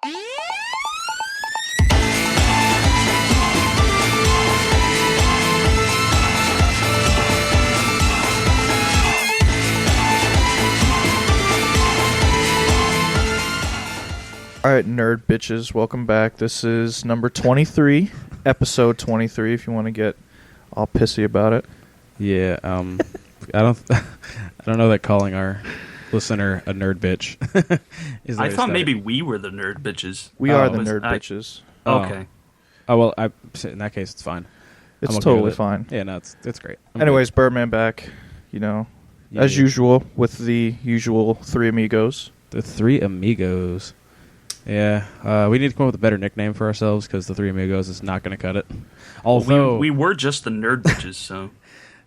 Alright, nerd bitches, welcome back. This is number 23, episode 23, if you want to get all pissy about it. Yeah, I don't know that calling our listener a nerd bitch. I thought maybe we were the nerd bitches. We are the nerd bitches. Okay. Oh, well, in that case, it's fine. It's totally fine. Yeah, no, it's great. Anyways, Birdman back, as usual, with the usual three amigos. The three amigos. Yeah, we need to come up with a better nickname for ourselves because the Three Amigos is not going to cut it. Although we were just the nerd bitches, so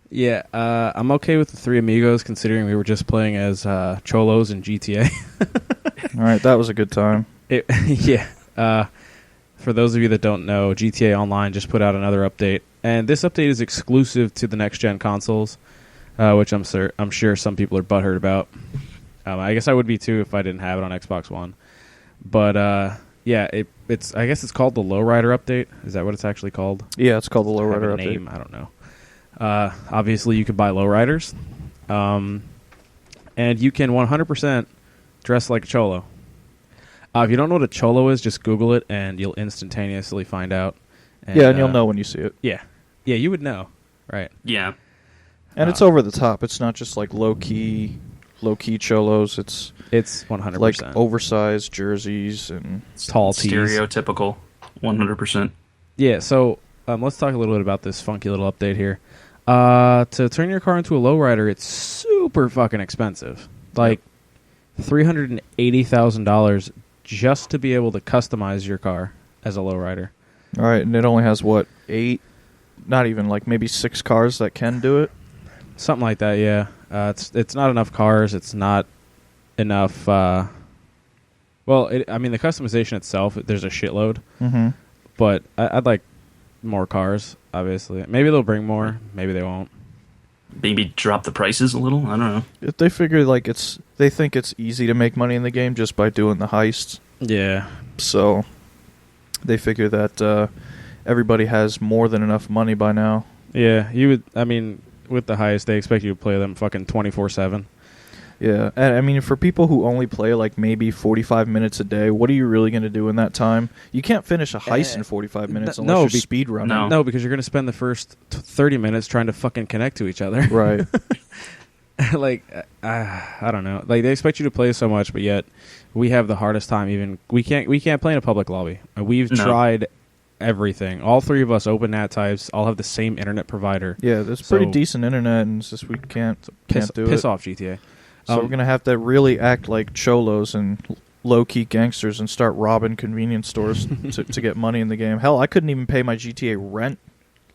yeah, I'm okay with the Three Amigos considering we were just playing as cholos in GTA. All right, that was a good time. Yeah. For those of you that don't know, GTA Online just put out another update, and this update is exclusive to the next gen consoles, which I'm sure some people are butthurt about. I guess I would be too if I didn't have it on Xbox One. But yeah, it's I guess it's called the Lowrider update. Is that what it's actually called? Yeah, it's called the Lowrider update. Name, I don't know. Obviously, you can buy lowriders, and you can 100% dress like a cholo. If you don't know what a cholo is, just Google it, and you'll instantaneously find out. And, and you'll know when you see it. Yeah, you would know, right? Yeah, and it's over the top. It's not just like low key cholos. It's 100% like oversized jerseys and tall tees. Stereotypical, 100%. Yeah. So let's talk a little bit about this funky little update here. To turn your car into a lowrider, it's super fucking expensive. Like $380,000 just to be able to customize your car as a lowrider. All right, and it only has what, 8? Not even, like maybe 6 cars that can do it. Something like that, yeah. It's not enough cars. It's not enough. The customization itself, there's a shitload. Mm-hmm. But I'd like more cars. Obviously, maybe they'll bring more. Maybe they won't. Maybe drop the prices a little. I don't know. If they figure they think it's easy to make money in the game just by doing the heists. Yeah. So they figure that everybody has more than enough money by now. Yeah, you would. I mean, with the heist, they expect you to play them fucking 24/7. Yeah, and I mean, for people who only play like maybe 45 minutes a day, what are you really going to do in that time? You can't finish a heist in 45 minutes unless you're speedrunning. No, because you're going to spend the first 30 minutes trying to fucking connect to each other. Right. I don't know. Like, they expect you to play so much, but yet we have the hardest time. Even we can't play in a public lobby. We've tried everything. All three of us open NAT types all have the same internet provider. Yeah, there's pretty decent internet, and it's just we can't do it. Piss off, GTA. So we're going to have to really act like cholos and low-key gangsters and start robbing convenience stores to get money in the game. Hell, I couldn't even pay my GTA rent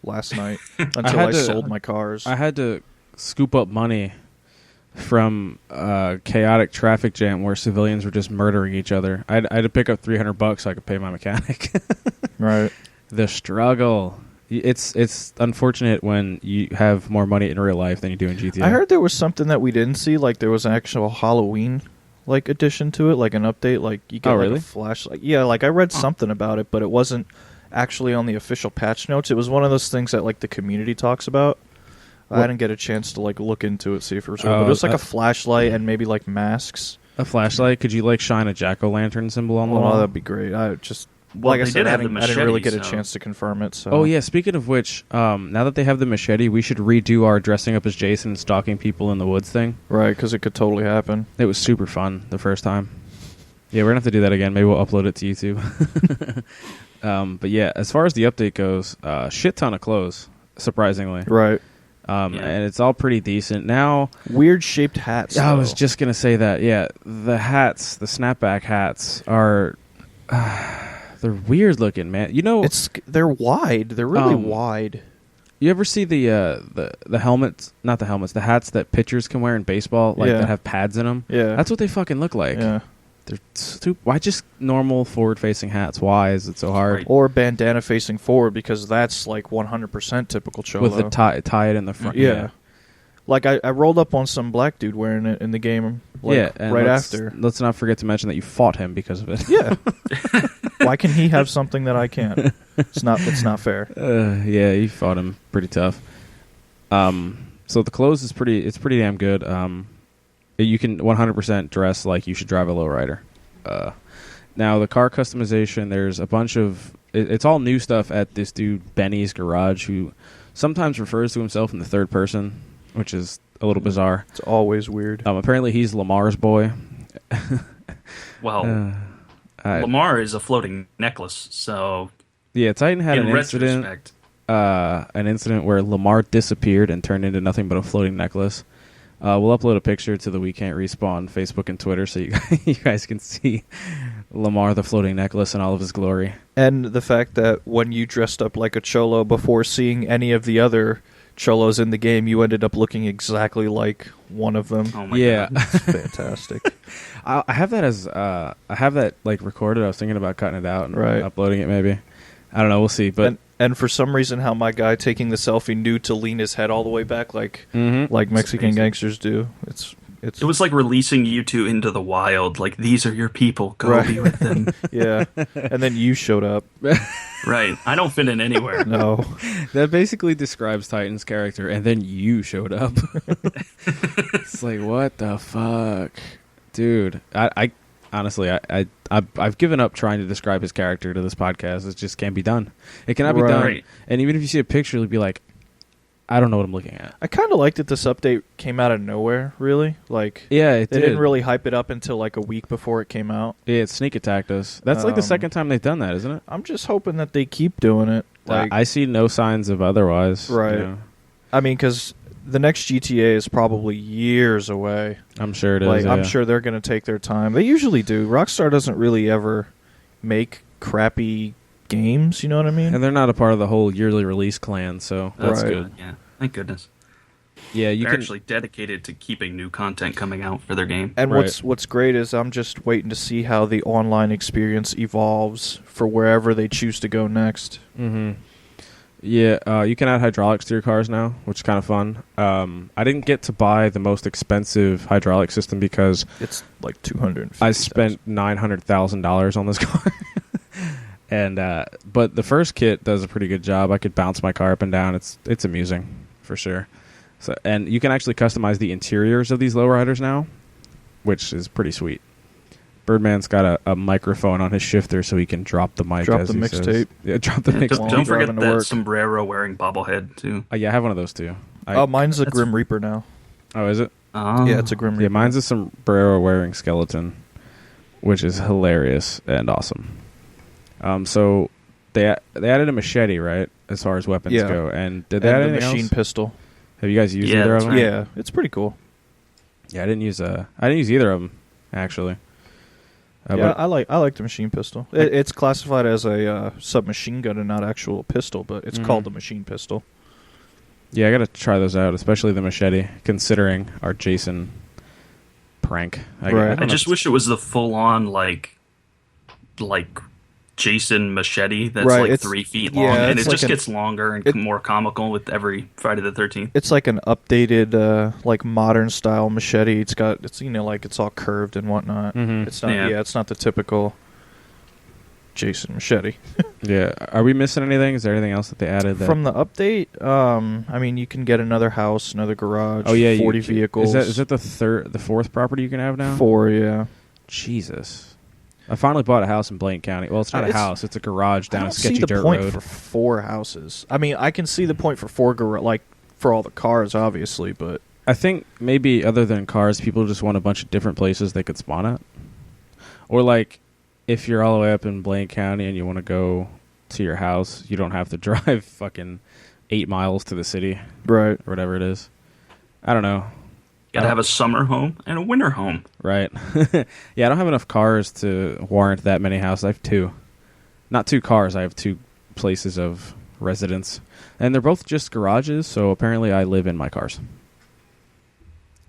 last night until I sold my cars. I had to scoop up money from a chaotic traffic jam where civilians were just murdering each other. I had to pick up $300 so I could pay my mechanic. Right. The struggle. It's unfortunate when you have more money in real life than you do in GTA. I heard there was something that we didn't see, like there was an actual Halloween addition to it, like an update, like you get really? a flashlight. Yeah, like I read something about it, but it wasn't actually on the official patch notes. It was one of those things that like the community talks about. I didn't get a chance to like look into it, see if it was real. But it was like a flashlight and maybe like masks. A flashlight? Could you like shine a jack-o'-lantern symbol on the wall? Oh, that'd be great. Like I said, I didn't really get a chance to confirm it. So. Oh, yeah. Speaking of which, now that they have the machete, we should redo our dressing up as Jason and stalking people in the woods thing. Right, because it could totally happen. It was super fun the first time. Yeah, we're going to have to do that again. Maybe we'll upload it to YouTube. But yeah, as far as the update goes, shit ton of clothes, surprisingly. Right. And it's all pretty decent. Now, weird-shaped hats. I was just going to say that. Yeah, the hats, the snapback hats are... they're weird looking, man. You know, they're wide. They're really wide. You ever see the helmets? Not the helmets. The hats that pitchers can wear in baseball, that have pads in them. Yeah, that's what they fucking look like. Yeah, they're stupid. Why just normal forward-facing hats? Why is it so hard? Right. Or bandana facing forward because that's like 100% typical cholo. With the tie it in the front. Yeah. Like, I rolled up on some black dude wearing it in the game and right after. Let's not forget to mention that you fought him because of it. Yeah. Why can he have something that I can't? It's not fair. Yeah, you fought him pretty tough. So the clothes is pretty damn good. You can 100% dress like you should drive a lowrider. Now the car customization, there's a bunch of it's all new stuff at this dude Benny's garage, who sometimes refers to himself in the third person, which is a little bizarre. It's always weird. Apparently he's Lamar's boy. Well, Lamar is a floating necklace, so yeah, Titan had an incident where Lamar disappeared and turned into nothing but a floating necklace. We'll upload a picture to the Cant Respawn Facebook and Twitter so you guys can see Lamar the floating necklace in all of his glory. And the fact that when you dressed up like a cholo before seeing any of the other cholos in the game, you ended up looking exactly like one of them. Oh my God. It's fantastic. I have that like recorded. I was thinking about cutting it out and uploading it maybe. I don't know. We'll see. But and for some reason, how my guy taking the selfie knew to lean his head all the way back like Mexican gangsters do. It was like releasing you two into the wild. Like, these are your people. Go be with them. Yeah. And then you showed up. Right. I don't fit in anywhere. No. That basically describes Titan's character, and then you showed up. It's like, what the fuck? Dude, I honestly, I've given up trying to describe his character to this podcast. It just can't be done. It cannot be done. Right. And even if you see a picture, it'll be like, I don't know what I'm looking at. I kind of liked that this update came out of nowhere, really. Like, yeah, they didn't really hype it up until like a week before it came out. Yeah, it sneak attacked us. That's like the second time they've done that, isn't it? I'm just hoping that they keep doing it. Like, I see no signs of otherwise. Right. You know? I mean, because the next GTA is probably years away. I'm sure it is. Like, yeah. I'm sure they're going to take their time. They usually do. Rockstar doesn't really ever make crappy games, you know what I mean? And they're not a part of the whole yearly release clan, so that's good. Yeah, thank goodness. Yeah, they're actually dedicated to keeping new content coming out for their game. And what's great is I'm just waiting to see how the online experience evolves for wherever they choose to go next. Mm-hmm. Yeah, you can add hydraulics to your cars now, which is kind of fun. I didn't get to buy the most expensive hydraulic system because it's like $250,000. I spent $900,000 on this car. And but the first kit does a pretty good job. I could bounce my car up and down. It's amusing for sure. So, and you can actually customize the interiors of these lowriders now, which is pretty sweet. Birdman's got a microphone on his shifter so he can drop the mic. Drop the mixtape. Yeah, drop the mixtape. Don't forget that sombrero wearing bobblehead too. Yeah, I have one of those too. Mine's a Grim Reaper now. Oh, is it? Yeah, it's a Grim Reaper. Yeah, mine's a sombrero wearing skeleton, which is hilarious and awesome. So they added a machete, right, as far as weapons go, and did they add anything machine else? pistol. Have you guys used either of them? Right. Yeah, it's pretty cool. Yeah, I didn't use either of them actually. I like the machine pistol. It's classified as a submachine gun and not actual pistol, but it's called the machine pistol. Yeah, I gotta try those out, especially the machete, considering our Jason prank. I just wish it was the full-on like Jason machete that's like 3 feet long, and it just gets longer and more comical with every Friday the 13th. It's like an updated, like modern style machete. It's like it's all curved and whatnot. Mm-hmm. It's not, it's not the typical Jason machete. Yeah, are we missing anything? Is there anything else that they added from the update? I mean, you can get another house, another garage. 40 vehicles. Is that the fourth property you can have now? 4, yeah. Jesus. I finally bought a house in Blaine County. Well, it's not a house; it's a garage down a sketchy dirt road. I don't see the point for 4 houses. I mean, I can see the point for 4 for all the cars, obviously, but I think maybe other than cars, people just want a bunch of different places they could spawn at. Or like, if you're all the way up in Blaine County and you want to go to your house, you don't have to drive fucking 8 miles to the city, right? Or whatever it is. I don't know. You gotta have a summer home and a winter home. Right. Yeah, I don't have enough cars to warrant that many houses. I have 2. Not 2 cars, I have 2 places of residence. And they're both just garages, so apparently I live in my cars.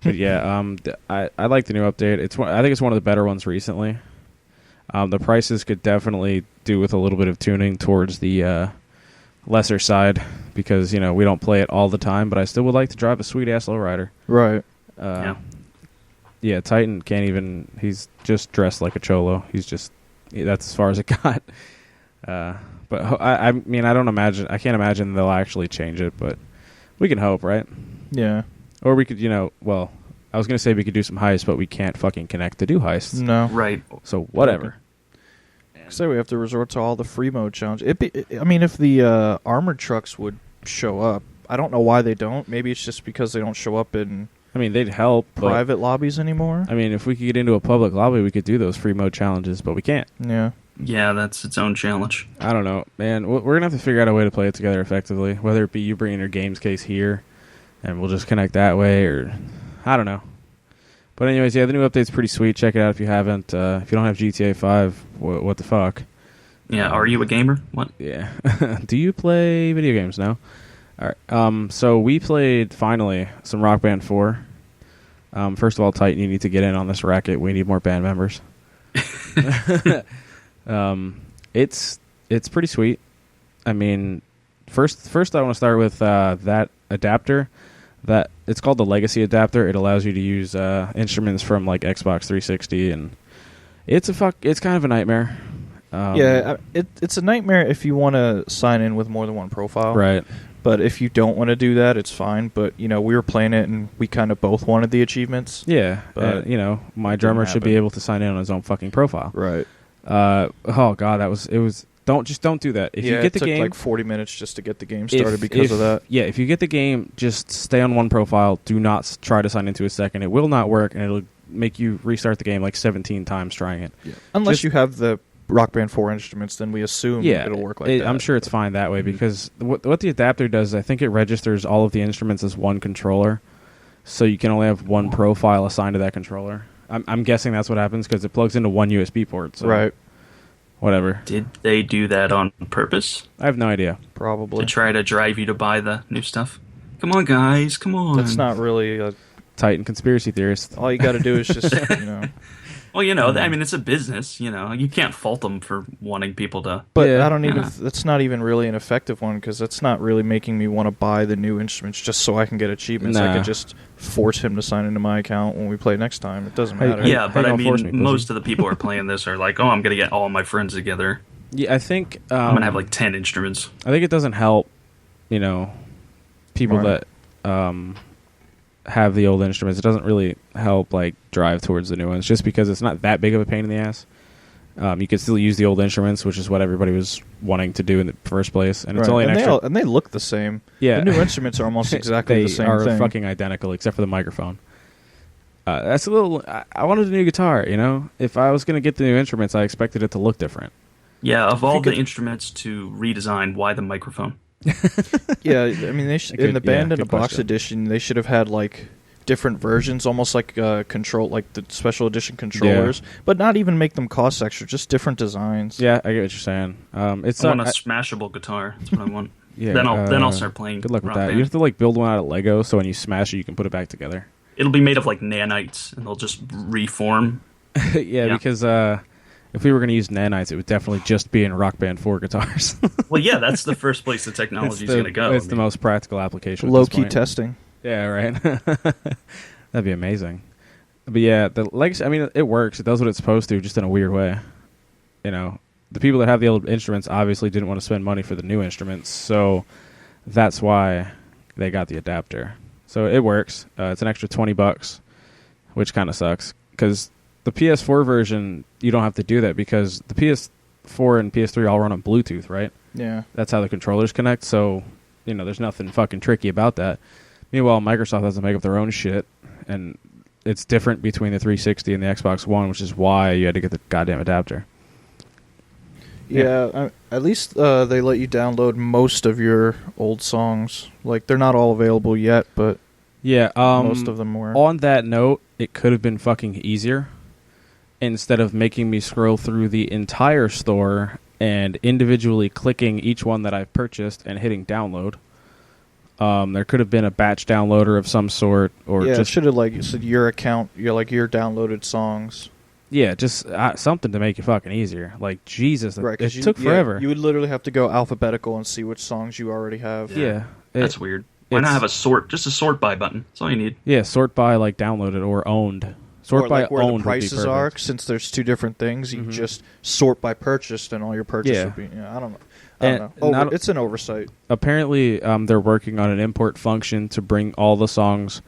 But yeah, I like the new update. I think it's one of the better ones recently. The prices could definitely do with a little bit of tuning towards the lesser side because, you know, we don't play it all the time, but I still would like to drive a sweet-ass lowrider. Right. Yeah, Titan can't even... He's just dressed like a cholo. That's as far as it got. But I mean, I can't imagine they'll actually change it, but we can hope, right? Yeah. Or we could, I was going to say we could do some heists, but we can't fucking connect to do heists. No. Right. So, whatever. So we have to resort to all the free mode challenge. If the armored trucks would show up, I don't know why they don't. Maybe it's just because they don't show up in... I mean, they'd help. Private lobbies anymore? I mean, if we could get into a public lobby, we could do those free mode challenges, but we can't. Yeah. Yeah, that's its own challenge. I don't know, man. We're going to have to figure out a way to play it together effectively, whether it be you bringing your games case here, and we'll just connect that way, or... I don't know. But anyways, yeah, the new update's pretty sweet. Check it out if you haven't. If you don't have GTA 5, what the fuck? Yeah, are you a gamer? What? Yeah. Do you play video games now? All right. So we played, finally, some Rock Band 4. First of all, Titan, you need to get in on this racket. We need more band members. It's pretty sweet. I mean, first I want to start with that adapter. That it's called the Legacy adapter. It allows you to use instruments from like Xbox 360, and it's kind of a nightmare. It's a nightmare if you want to sign in with more than one profile. Right. But if you don't want to do that, it's fine. But, we were playing it, and we kind of both wanted the achievements. Yeah. But, my drummer should be able to sign in on his own fucking profile. Right. Oh, God, it was... Don't do that. If you get the game... it took like 40 minutes just to get the game started because of that. Yeah, if you get the game, just stay on one profile. Do not try to sign into a second. It will not work, and it'll make you restart the game like 17 times trying it. Yeah. Unless you have the Rock Band 4 instruments, then we assume it'll work like that. I'm sure it's fine that way because what the adapter does, I think it registers all of the instruments as one controller, so you can only have one profile assigned to that controller. I'm guessing that's what happens because it plugs into one USB port. So. Right. Whatever. Did they do that on purpose? I have no idea. Probably. To try to drive you to buy the new stuff? Come on, guys. Come on. That's not really a... Titan conspiracy theorist. All you got to do is just, Well, I mean, it's a business, You can't fault them for wanting people to... But I don't even... That's not even really an effective one, because that's not really making me want to buy the new instruments just so I can get achievements. I could just force him to sign into my account when we play next time. It doesn't matter. Yeah, but I mean, most of the people who are playing this are like, oh, I'm going to get all my friends together. Yeah, I think... I'm going to have like 10 instruments. I think it doesn't help, people that... have the old instruments. It doesn't really help drive towards the new ones just because it's not that big of a pain in the ass. You can still use the old instruments, which is what everybody was wanting to do in the first place, and it's only an extra... and they look the same. Yeah, the new instruments are almost exactly the same. They are fucking identical except for the microphone. That's a little... I wanted a new guitar, If I was going to get the new instruments, I expected it to look different. Yeah, of all the instruments to redesign, why the microphone? Yeah, I mean, they in the Band in a Box edition, they should have had different versions, almost like control, like the special edition controllers, but not even make them cost extra, just different designs. Yeah, I get what you're saying. I want a smashable guitar. That's what I want. Yeah, then I'll start playing. Good luck with that. Band. You have to build one out of Lego, so when you smash it, you can put it back together. It'll be made of nanites, and they'll just reform. yeah, because if we were going to use nanites, it would definitely just be in Rock Band 4 guitars. Well, yeah, that's the first place the technology is going to go. It's the most practical application. Low-key testing. Yeah, right. That'd be amazing. But yeah, the Legacy, I mean, it works. It does what it's supposed to, just in a weird way. The people that have the old instruments obviously didn't want to spend money for the new instruments, so that's why they got the adapter. So it works. It's an extra $20, which kind of sucks, because the PS4 version, you don't have to do that because the PS4 and PS3 all run on Bluetooth, right? Yeah. That's how the controllers connect, so, there's nothing fucking tricky about that. Meanwhile, Microsoft has to make up their own shit, and it's different between the 360 and the Xbox One, which is why you had to get the goddamn adapter. Yeah, at least they let you download most of your old songs. They're not all available yet, but yeah, most of them were. On that note, it could have been fucking easier. Instead of making me scroll through the entire store and individually clicking each one that I've purchased and hitting download, there could have been a batch downloader of some sort, or it should have said your account, your downloaded songs. Yeah, just something to make it fucking easier. Like, Jesus, right, it took forever. You would literally have to go alphabetical and see which songs you already have. Yeah. That's weird. Why not have a sort by button? That's all you need. Yeah, sort by, like, downloaded or owned. Sort or by like where owned the prices are, since there's two different things, you just sort by purchased and all your purchases would be... I don't know. It's an oversight. Apparently, they're working on an import function to bring all the songs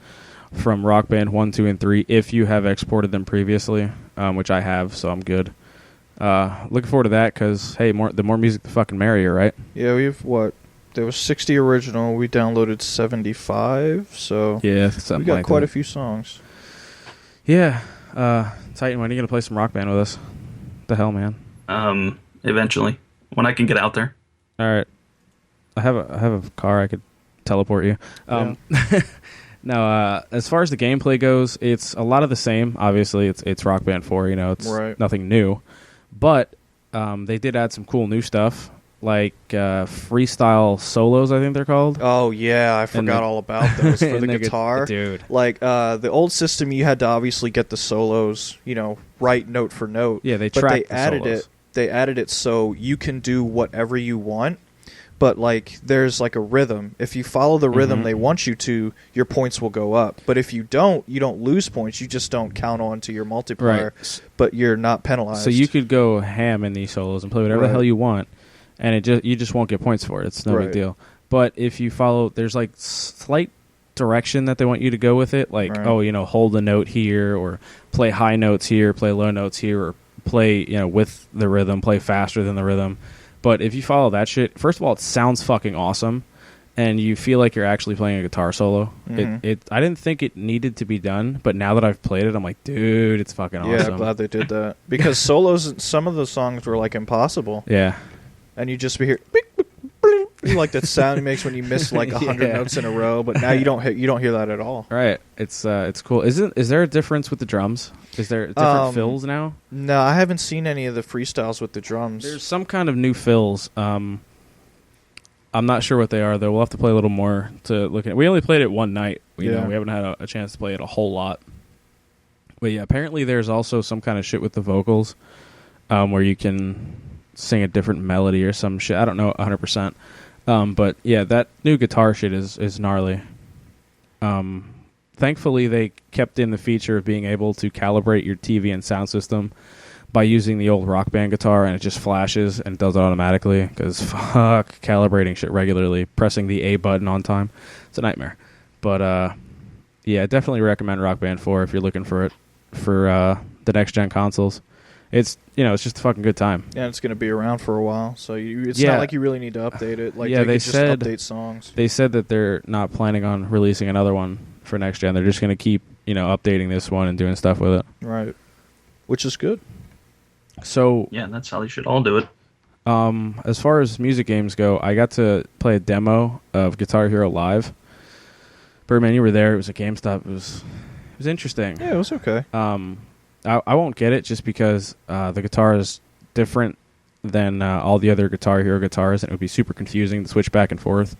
from Rock Band 1, 2, and 3 if you have exported them previously, which I have, so I'm good. Looking forward to that because, hey, the more music, the fucking merrier, right? Yeah, we have, there was 60 original. We downloaded 75, so yeah, we got quite a few songs. Yeah. Titan, when are you going to play some Rock Band with us? The hell, man? Eventually. When I can get out there. All right. I have a car I could teleport you. Now, as far as the gameplay goes, it's a lot of the same. Obviously, it's Rock Band 4. It's nothing new, but they did add some cool new stuff, like freestyle solos. I think they're called. Oh yeah, I forgot all about those for the guitar, dude. Like the old system, you had to obviously get the solos, right note for note. Yeah, they added solos. They added it so you can do whatever you want. But, like, there's, like, a rhythm. If you follow the rhythm they want you to, your points will go up. But if you don't lose points. You just don't count on to your multiplier. Right. But you're not penalized. So you could go ham in these solos and play whatever the hell you want, and you just won't get points for it. It's no big deal. But if you follow, there's, like, slight direction that they want you to go with it. Like, hold a note here, or play high notes here, play low notes here, or play, with the rhythm, play faster than the rhythm. But if you follow that shit, first of all, it sounds fucking awesome, and you feel like you're actually playing a guitar solo. I didn't think it needed to be done, but now that I've played it, I'm like, dude, it's fucking awesome. Yeah, I'm glad they did that. Because solos, some of the songs were, like, impossible. Yeah. And you just be here, you like that sound it makes when you miss, like, 100 notes in a row, but now you don't hear that at all. Right. It's cool. Is there a difference with the drums? Is there different fills now? No, I haven't seen any of the freestyles with the drums. There's some kind of new fills. I'm not sure what they are, though. We'll have to play a little more to look at. We only played it one night. We haven't had a chance to play it a whole lot. But yeah, apparently there's also some kind of shit with the vocals where you can sing a different melody or some shit. I don't know 100%. But yeah, that new guitar shit is gnarly. Thankfully, they kept in the feature of being able to calibrate your TV and sound system by using the old Rock Band guitar, and it just flashes and does it automatically, because fuck calibrating shit regularly, pressing the A button on time. It's a nightmare. But yeah, I definitely recommend Rock Band 4 if you're looking for it for the next-gen consoles. It's it's just a fucking good time. Yeah, it's going to be around for a while, so it's not like you really need to update it. Like, they just update songs. They said that they're not planning on releasing another one for next gen. They're just going to keep updating this one and doing stuff with it. Right, which is good. So yeah, that's how they should all do it. As far as music games go, I got to play a demo of Guitar Hero Live. Birdman, you were there. It was at GameStop. It was interesting. Yeah, it was okay. I won't get it just because the guitar is different than all the other Guitar Hero guitars, and it would be super confusing to switch back and forth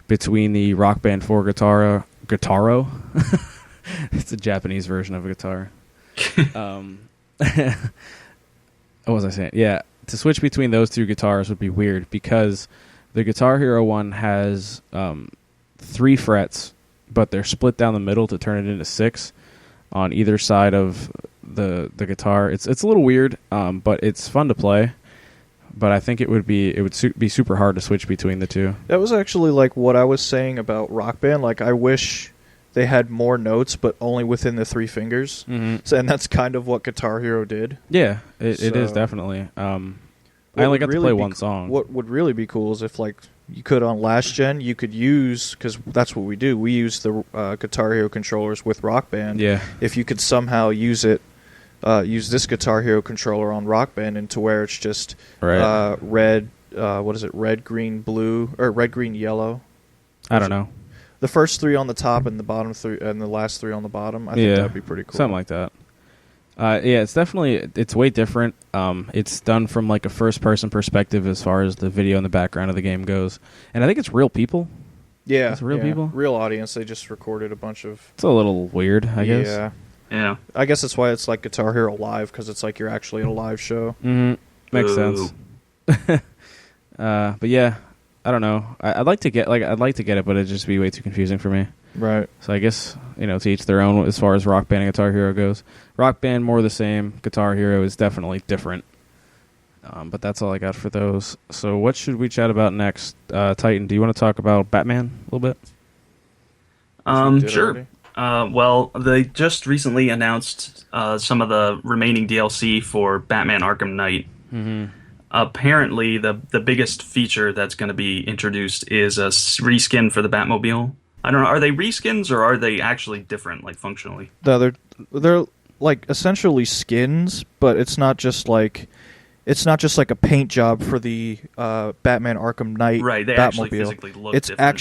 between the Rock Band 4 Guitaro. It's a Japanese version of a guitar. What was I saying? Yeah, to switch between those two guitars would be weird because the Guitar Hero one has 3 frets, but they're split down the middle to turn it into 6 on either side of the guitar. It's a little weird, but it's fun to play. But I think it would be super hard to switch between the two. That was actually like what I was saying about Rock Band. Like, I wish they had more notes, but only within the 3 fingers. Mm-hmm. So, and that's kind of what Guitar Hero did. Yeah, it is definitely. I only got to play one song. What would really be cool is if, like, you could on last gen, you could use, because that's what we do. We use the Guitar Hero controllers with Rock Band. Yeah. If you could somehow use this Guitar Hero controller on Rock Band into where it's just red. What is it? Red, green, blue, or red, green, yellow. I don't know. The first 3 on the top and the bottom 3 and the last 3 on the bottom. I think that'd be pretty cool. Something like that. Yeah, it's way different. It's done from like a first-person perspective as far as the video and the background of the game goes, and I think it's real people. Yeah, it's real people, real audience. They just recorded a bunch of. It's a little weird, I guess. Yeah, Yeah. I guess that's why it's like Guitar Hero Live, because it's like you're actually at a live show. Mm-hmm. Makes sense. But yeah, I don't know. I'd like to get it, but it'd just be way too confusing for me. Right. So I guess, to each their own as far as Rock Band and Guitar Hero goes. Rock Band more the same. Guitar Hero is definitely different. But that's all I got for those. So what should we chat about next? Titan, do you want to talk about Batman a little bit? Sure. Well, they just recently announced some of the remaining DLC for Batman Arkham Knight. Mm-hmm. Apparently, the biggest feature that's going to be introduced is a reskin for the Batmobile. I don't know. Are they reskins or are they actually different, like functionally? No, they're like essentially skins, but it's not just like a paint job for the Batman Arkham Knight. Right, they Batmobile. Actually physically look it's different.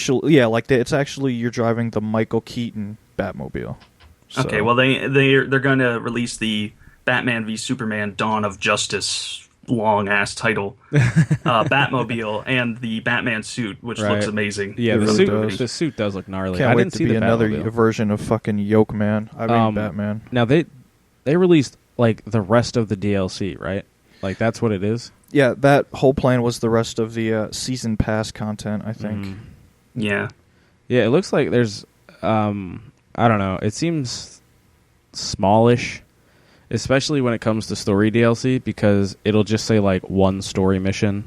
It's actually you're driving the Michael Keaton Batmobile. So. Okay, well they're going to release the Batman v Superman: Dawn of Justice long ass title Batmobile and the Batman suit, which looks amazing. Yeah, the suit does look gnarly. Can't I wait didn't to see be the another Batmobile. version of fucking Yoke Man. I mean Batman. Now they released like the rest of the DLC, right? Like that's what it is. Yeah, that whole plan was the rest of the season pass content, I think. Mm. Yeah. Yeah, it looks like there's I don't know. It seems smallish, especially when it comes to story DLC, because it'll just say like one story mission,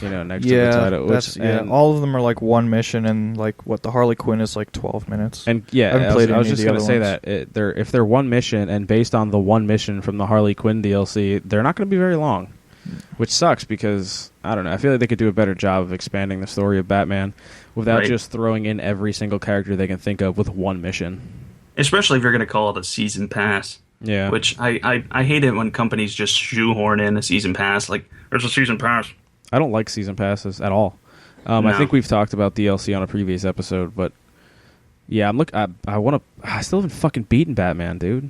next to the title. All of them are like one mission, and like the Harley Quinn is like 12 minutes. And yeah, I was just gonna say that if they're one mission, and based on the one mission from the Harley Quinn DLC, they're not going to be very long, which sucks because I don't know. I feel like they could do a better job of expanding the story of Batman without just throwing in every single character they can think of with one mission. Especially if you're going to call it a season pass. Yeah. Which I hate it when companies just shoehorn in a season pass. Like, there's a season pass. I don't like season passes at all. No. I think we've talked about DLC on a previous episode, but yeah, I still haven't fucking beaten Batman, dude.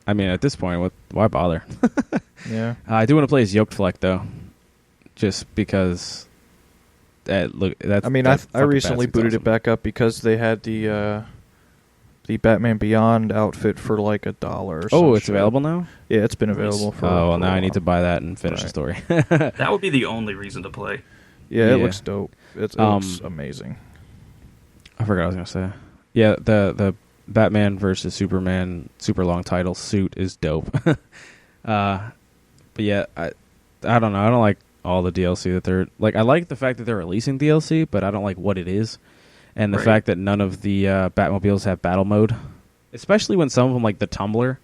I mean, at this point, why bother? Yeah. I do want to play as Yoked Fleck though, just because. I recently booted it back up because they had the Batman Beyond outfit for like $1 or something. Oh, it's available now? Yeah, it's been available for now I need to buy that and finish the story. That would be the only reason to play. Yeah, it looks dope. It looks amazing. I forgot what I was going to say. Yeah, the Batman versus Superman super long title suit is dope. But yeah, I don't know. I don't like all the DLC that they're... Like, I like the fact that they're releasing DLC, but I don't like what it is. And the fact that none of the Batmobiles have battle mode, especially when some of them, like the Tumbler,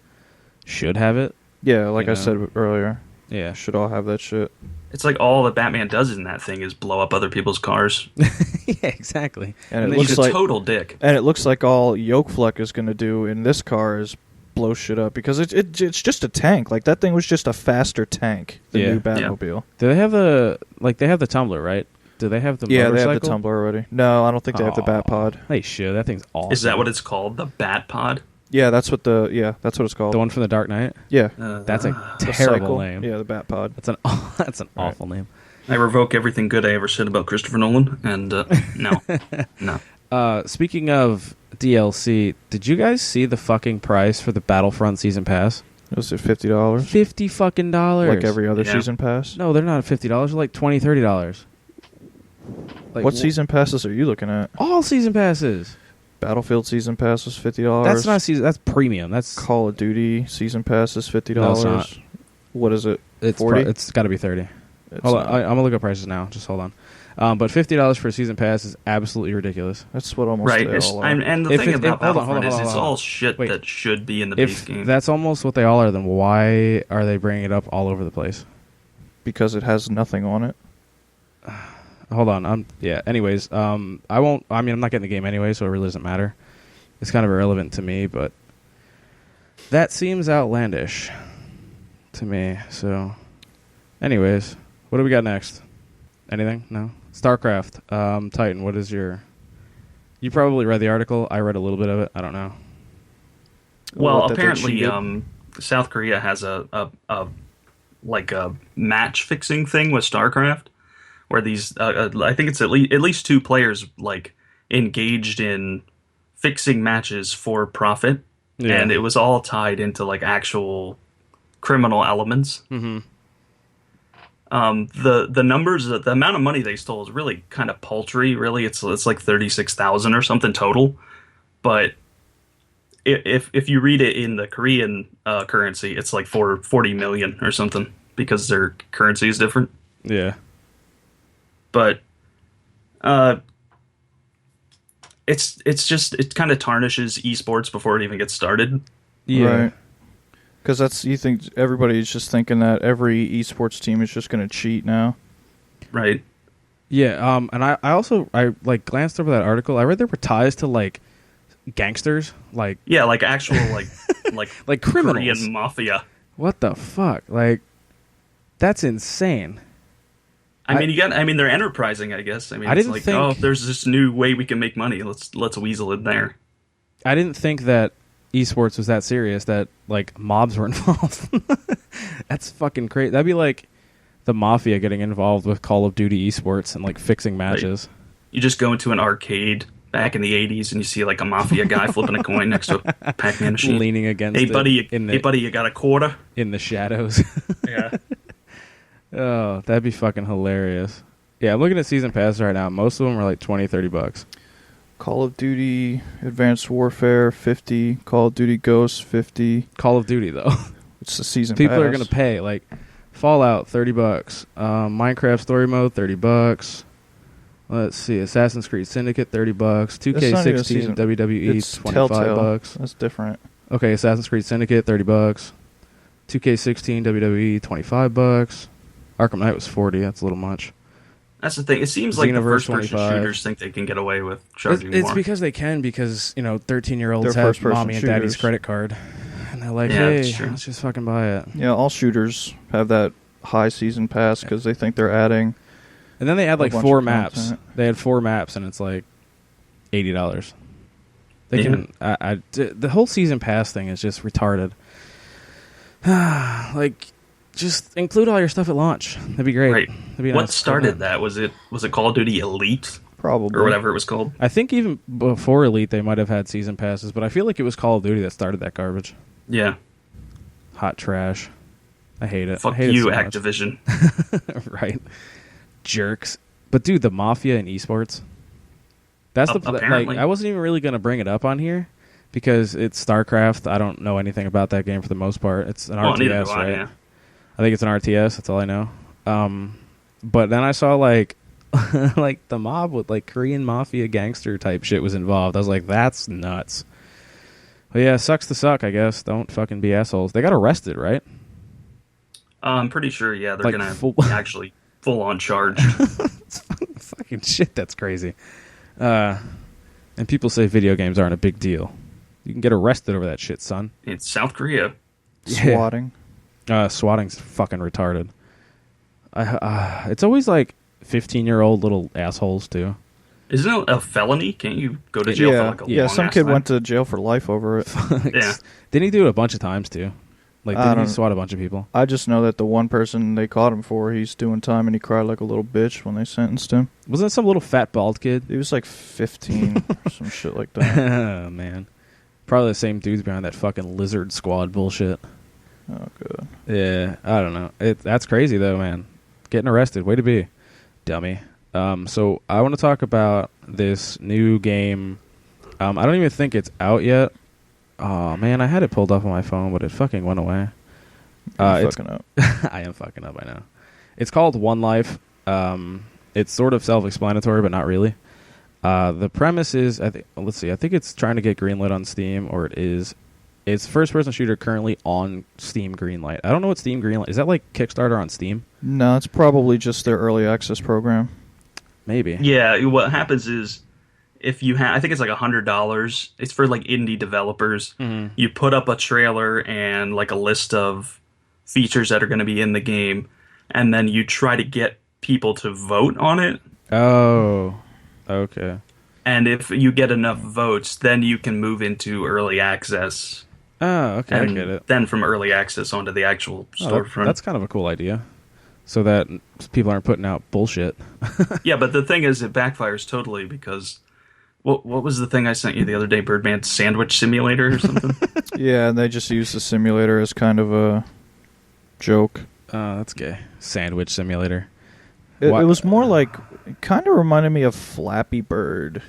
should have it. Yeah, like I said earlier. Yeah. Should all have that shit. It's like all that Batman does in that thing is blow up other people's cars. Yeah, exactly. And he's a total dick. And it looks like all Yoke Fleck is going to do in this car is blow shit up, because it's just a tank. Like, that thing was just a faster tank, the new Batmobile. Yeah. Do they have they have the Tumbler, right? Do they have the motorcycle? They have the Tumbler already. No, I don't think they have the Bat Pod. They should. That thing's awesome. Is that what it's called? The Bat Pod? Yeah, that's what it's called. The one from the Dark Knight? Yeah. That's a terrible name. Yeah, the Bat Pod. That's an awful name. I revoke everything good I ever said about Christopher Nolan, and no. Speaking of DLC, did you guys see the fucking price for the Battlefront Season Pass? Was it $50? $50 fucking dollars. Like every other season pass? No, they're not $50. They're like $20, $30. Like, what season passes are you looking at? All season passes. Battlefield season pass was $50. That's not season. That's premium. That's Call of Duty season pass is $50. No, it's not. What is it? It's 40? It's got to be 30. Hold on, I'm gonna look up prices now. Just hold on. But $50 for a season pass is absolutely ridiculous. That's what almost they all are. And the thing about Battlefront is it's all shit that should be in the base game. If that's almost what they all are, then why are they bringing it up all over the place? Because it has nothing on it. Hold on. Anyways, I'm not getting the game anyway, so it really doesn't matter. It's kind of irrelevant to me, but that seems outlandish to me. So, anyways, what do we got next? Anything? No? StarCraft. Titan, what is your... You probably read the article. I read a little bit of it. I don't know. Well, apparently, South Korea has a match fixing thing with StarCraft, where these I think it's at least two players like engaged in fixing matches for profit, and it was all tied into like actual criminal elements. Mm-hmm. The numbers, the amount of money they stole is really kind of paltry. Really, it's like 36,000 or something total. But if you read it in the Korean currency, it's like 40 million or something because their currency is different. Yeah. But it kind of tarnishes esports before it even gets started. Yeah. Right. Because you think everybody's just thinking that every esports team is just going to cheat now. Right. Yeah. And I also like glanced over that article. I read there were ties to like gangsters, like like actual like criminals, Korean mafia. What the fuck? Like, that's insane. I mean, they're enterprising, I guess. I mean, it's like, think, there's this new way we can make money. Let's weasel in there. I didn't think that esports was that serious, that like mobs were involved. That's fucking crazy. That'd be like the mafia getting involved with Call of Duty esports and like fixing matches. Right. You just go into an arcade back in the 80s and you see like a mafia guy flipping a coin next to a Pac-Man machine. Leaning against Hey buddy, you got a quarter? In the shadows. Yeah. Oh, that'd be fucking hilarious. Yeah, I'm looking at season passes right now. Most of them are like $20-$30. Call of Duty Advanced Warfare 50, Call of Duty Ghosts 50. Call of Duty though. It's the season People pass. are going to pay like Fallout $30. Minecraft Story Mode $30. Let's see, Assassin's Creed Syndicate $30. 2K16 WWE it's $25. Telltale. That's different. Okay, Assassin's Creed Syndicate $30. 2K16 WWE $25. Arkham Knight was $40. That's a little much. That's the thing. It seems like the Xenoverse first-person 25. shooters think they can get away with charging It's more. because they can, because 13-year-olds They're have first-person mommy and daddy's shooters. credit card, and they're like, Yeah, "Hey, that's true. let's just fucking buy it." Yeah, all shooters have that high season pass because they think they're adding. And then they add like bunch 4 of maps. content. They had 4 maps, and it's like $80. They can. The whole season pass thing is just retarded. Like, just include all your stuff at launch. That'd be great. Right. That'd be What nice. started that? Was it Call of Duty Elite Probably. or whatever it was called? I think even before Elite, they might have had season passes, but I feel like it was Call of Duty that started that garbage. Yeah. Hot trash. I hate it. Fuck I hate you, it so much. Activision. Right. Jerks. But dude, the Mafia in esports. That's Apparently. I wasn't even really going to bring it up on here because it's StarCraft. I don't know anything about that game for the most part. It's an Well, neither RTS, do I, right? yeah. I think it's an RTS. That's all I know. But then I saw like like the mob with like Korean mafia gangster type shit was involved. I was like, that's nuts. But yeah, sucks to suck, I guess. Don't fucking be assholes. They got arrested, right? I'm pretty sure, yeah, they're Like going full- to actually full-on charge. Fucking shit, that's crazy. And people say video games aren't a big deal. You can get arrested over that shit, son. It's South Korea. Swatting. Swatting's fucking retarded. It's always like 15-year-old little assholes, too. Isn't it a felony? Can't you go to jail for like a Yeah, long some ass kid time? went to jail for life over it. Yeah. Didn't he do it a bunch of times, too? Like, I didn't he don't- swat a bunch of people? I just know that the one person they caught him for, he's doing time and he cried like a little bitch when they sentenced him. Wasn't it some little fat bald kid? He was like 15 or some shit like that. Oh, man. Probably the same dudes behind that fucking Lizard Squad bullshit. Oh, good. Yeah, I don't know. That's crazy, though, man. Getting arrested. Way to be. Dummy. So I want to talk about this new game. I don't even think it's out yet. Oh, man, I had it pulled up on my phone, but it fucking went away. You're fucking up. I am fucking up, I know. It's called One Life. It's sort of self-explanatory, but not really. The premise is, I think it's trying to get greenlit on Steam, or it is. It's first-person shooter currently on Steam Greenlight. I don't know what Steam Greenlight is. That like Kickstarter on Steam? No, it's probably just their early access program. Maybe. Yeah, what happens is if you have, I think it's like $100. It's for like indie developers. Mm-hmm. You put up a trailer and like a list of features that are going to be in the game, and then you try to get people to vote on it. Oh, okay. And if you get enough votes, then you can move into early access. Oh, okay, And I get it. then from early access onto the actual Oh, storefront. that's kind of a cool idea. So that people aren't putting out bullshit. Yeah, but the thing is, it backfires totally because What was the thing I sent you the other day, Birdman Sandwich Simulator or something? Yeah, and they just used the simulator as kind of a joke. That's gay. Sandwich Simulator. It was more like, it kind of reminded me of Flappy Bird.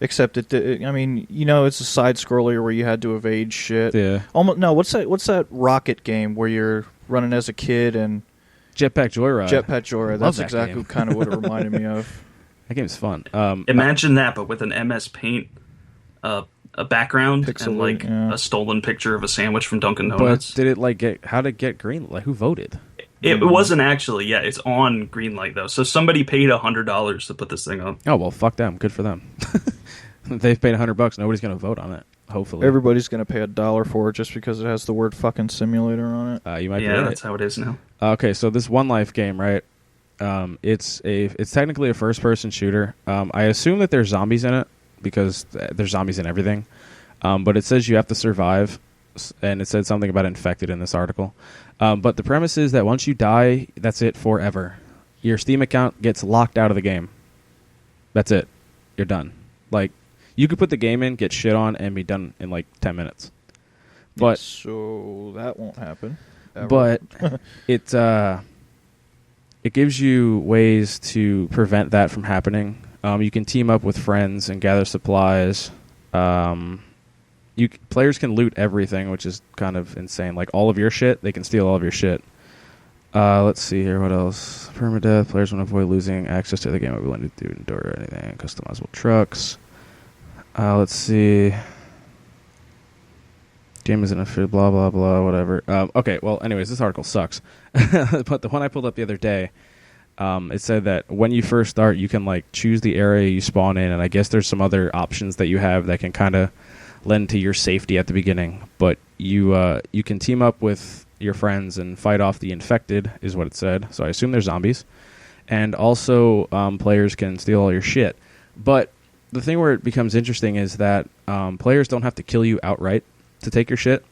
Except I mean, it's a side scroller where you had to evade shit. Yeah. Almost no. What's that rocket game where you're running as a kid and Jetpack Joyride. Jetpack Joyride. That's that exactly game. kind of what it reminded me of. That game's fun. Imagine that, but with an MS Paint, a background Pixel and like yeah. a stolen picture of a sandwich from Dunkin' but Donuts. did it like how did it get green? Like who voted? It wasn't actually. Yeah, it's on Greenlight though. So somebody paid $100 to put this thing up. Oh well, fuck them. Good for them. They've paid $100. Nobody's gonna vote on it. Hopefully, Everybody's gonna pay $1 for it just because it has the word "fucking simulator" on it. you might be Yeah, right. that's how it is now. Okay, so this One Life game, right? It's technically a first-person shooter. I assume that there's zombies in it because there's zombies in everything. But it says you have to survive, and it said something about infected in this article. But the premise is that once you die, that's it forever. Your Steam account gets locked out of the game. That's it. You're done. Like, you could put the game in, get shit on, and be done in like 10 minutes. But so that won't happen. Ever. But it gives you ways to prevent that from happening. You can team up with friends and gather supplies. Players can loot everything, which is kind of insane. Like all of your shit, they can steal all of your shit. Let's see here. What else? Permadeath. Players want to avoid losing access to the game. Are willing to do endure anything. Customizable trucks. Let's see. Game is in a fit, blah, blah, blah, whatever. Okay, well, anyways, this article sucks. But the one I pulled up the other day, it said that when you first start, you can, like, choose the area you spawn in, and I guess there's some other options that you have that can kind of lend to your safety at the beginning. But you can team up with your friends and fight off the infected, is what it said. So I assume they're zombies. And also, players can steal all your shit. But the thing where it becomes interesting is that players don't have to kill you outright to take your shit.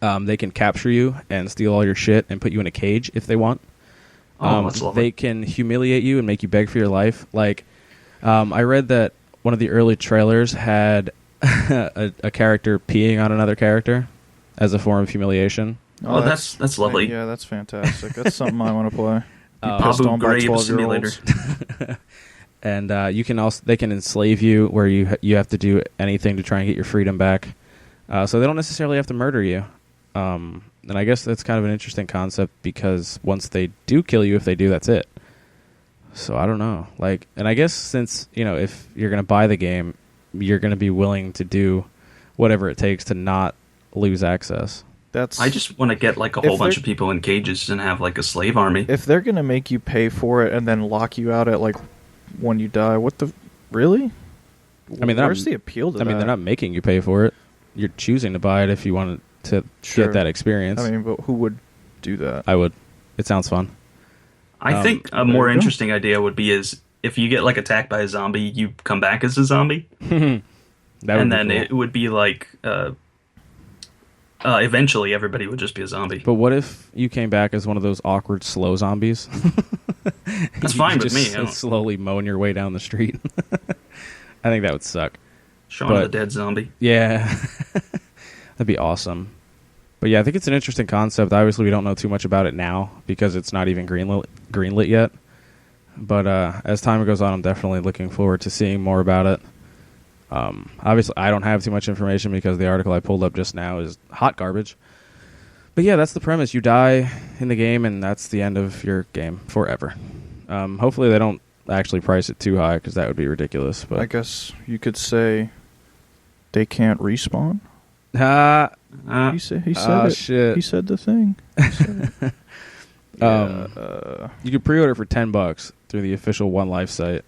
They can capture you and steal all your shit and put you in a cage if they want. That's lovely. They can humiliate you and make you beg for your life. Like, I read that one of the early trailers had a character peeing on another character as a form of humiliation. Oh, that's lovely. Yeah, that's fantastic. That's something I want to play. Babu Grave Simulator. And they can enslave you where you have to do anything to try and get your freedom back. So they don't necessarily have to murder you. And I guess that's kind of an interesting concept because once they do kill you, if they do, that's it. So I don't know. Like, and I guess since, if you're going to buy the game, you're going to be willing to do whatever it takes to not lose access. I just want to get like a whole bunch of people in cages and have like a slave army. If they're going to make you pay for it and then lock you out at like when you die, really? I mean, where's the appeal to that? I mean, they're not making you pay for it. You're choosing to buy it if you want to get that experience. I mean, but who would do that? I would. It sounds fun. I think a more interesting idea would be is if you get like attacked by a zombie, you come back as a zombie. And then it would be like eventually everybody would just be a zombie. But what if you came back as one of those awkward slow zombies? That's fine with me. Slowly mowing your way down the street. I think that would suck. Shaun of the Dead zombie. Yeah. That'd be awesome. But yeah, I think it's an interesting concept. Obviously, we don't know too much about it now because it's not even greenlit yet. But as time goes on, I'm definitely looking forward to seeing more about it. Obviously, I don't have too much information because the article I pulled up just now is hot garbage. But yeah, that's the premise. You die in the game, and that's the end of your game forever. Hopefully, they don't actually price it too high because that would be ridiculous. But I guess you could say they can't respawn. He said it. Shit. He said the thing. You could pre-order for $10 through the official One Life site.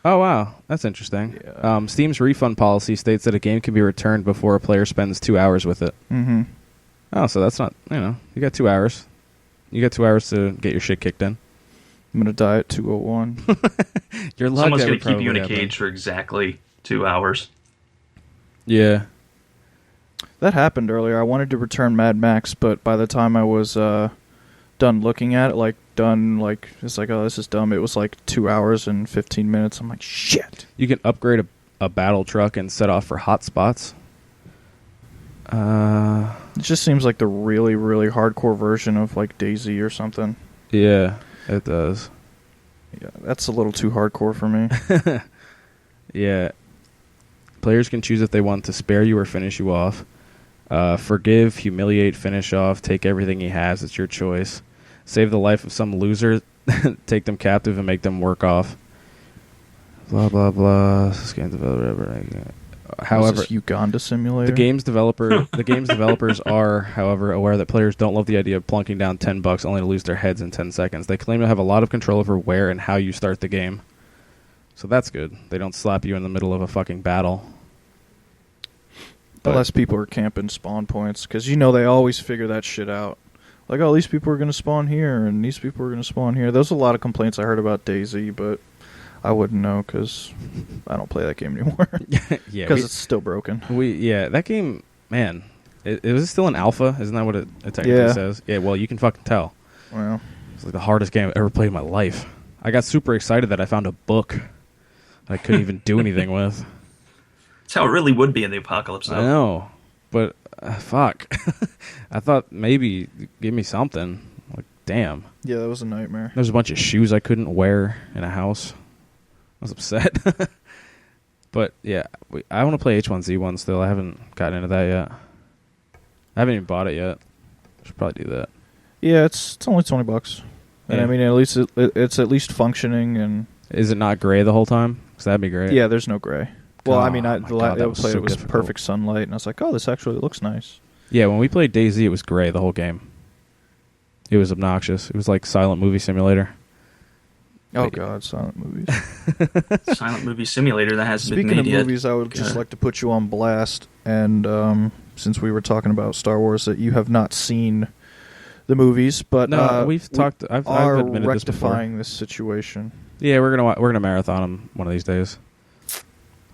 Oh wow, that's interesting. Yeah. Steam's refund policy states that a game can be returned before a player spends 2 hours with it. Mm-hmm. Oh, so that's not, you got 2 hours. You got 2 hours to get your shit kicked in. I'm gonna die at 2:01. Your luck. Someone's gonna keep you in a cage for exactly 2 hours. Yeah. That happened earlier. I wanted to return Mad Max, but by the time I was done done looking at it, like done like it's like, oh, this is dumb. It was like 2 hours and 15 minutes. I'm like, shit. You can upgrade a battle truck and set off for hot spots. It just seems like the really, really hardcore version of like DayZ or something. Yeah, it does. Yeah, that's a little too hardcore for me. Yeah. Players can choose if they want to spare you or finish you off. Forgive, humiliate, finish off, take everything he has. It's your choice. Save the life of some loser, take them captive and make them work off. Blah, blah, blah. However, is this Uganda Simulator? the game's developers are, however, aware that players don't love the idea of plunking down $10 only to lose their heads in 10 seconds. They claim to have a lot of control over where and how you start the game. So that's good. They don't slap you in the middle of a fucking battle. Unless people are camping spawn points, because you know they always figure that shit out. Like, oh, these people are going to spawn here, and these people are going to spawn here. There's a lot of complaints I heard about DayZ, but I wouldn't know because I don't play that game anymore. Yeah, because it's still broken. That game, man, it was still an alpha. Isn't that what it technically says? Yeah, well, you can fucking tell. Well, it's like the hardest game I've ever played in my life. I got super excited that I found a book I couldn't even do anything with. That's how it really would be in the apocalypse, though. I know, but fuck. I thought maybe give me something. Like, damn. Yeah, that was a nightmare. There's a bunch of shoes I couldn't wear in a house. I was upset. But yeah, I want to play H1Z1 still. I haven't gotten into that yet. I haven't even bought it yet. Should probably do that. Yeah, it's only $20, and Yeah. I mean at least it's at least functioning. And is it not gray the whole time? Because that'd be great. Yeah, there's no gray. Well, I mean, I played it was difficult. perfect sunlight, and I was like, oh, this actually looks nice. Yeah, when we played DayZ, it was gray the whole game. It was obnoxious. It was like Silent Movie Simulator. Oh God, silent movies. Silent movie simulator that hasn't been Speaking made of yet. movies, I would just like to put you on blast, and since we were talking about Star Wars, that you have not seen the movies, but No, we've talked. I've admitted rectifying this situation. Yeah, we're gonna marathon them one of these days.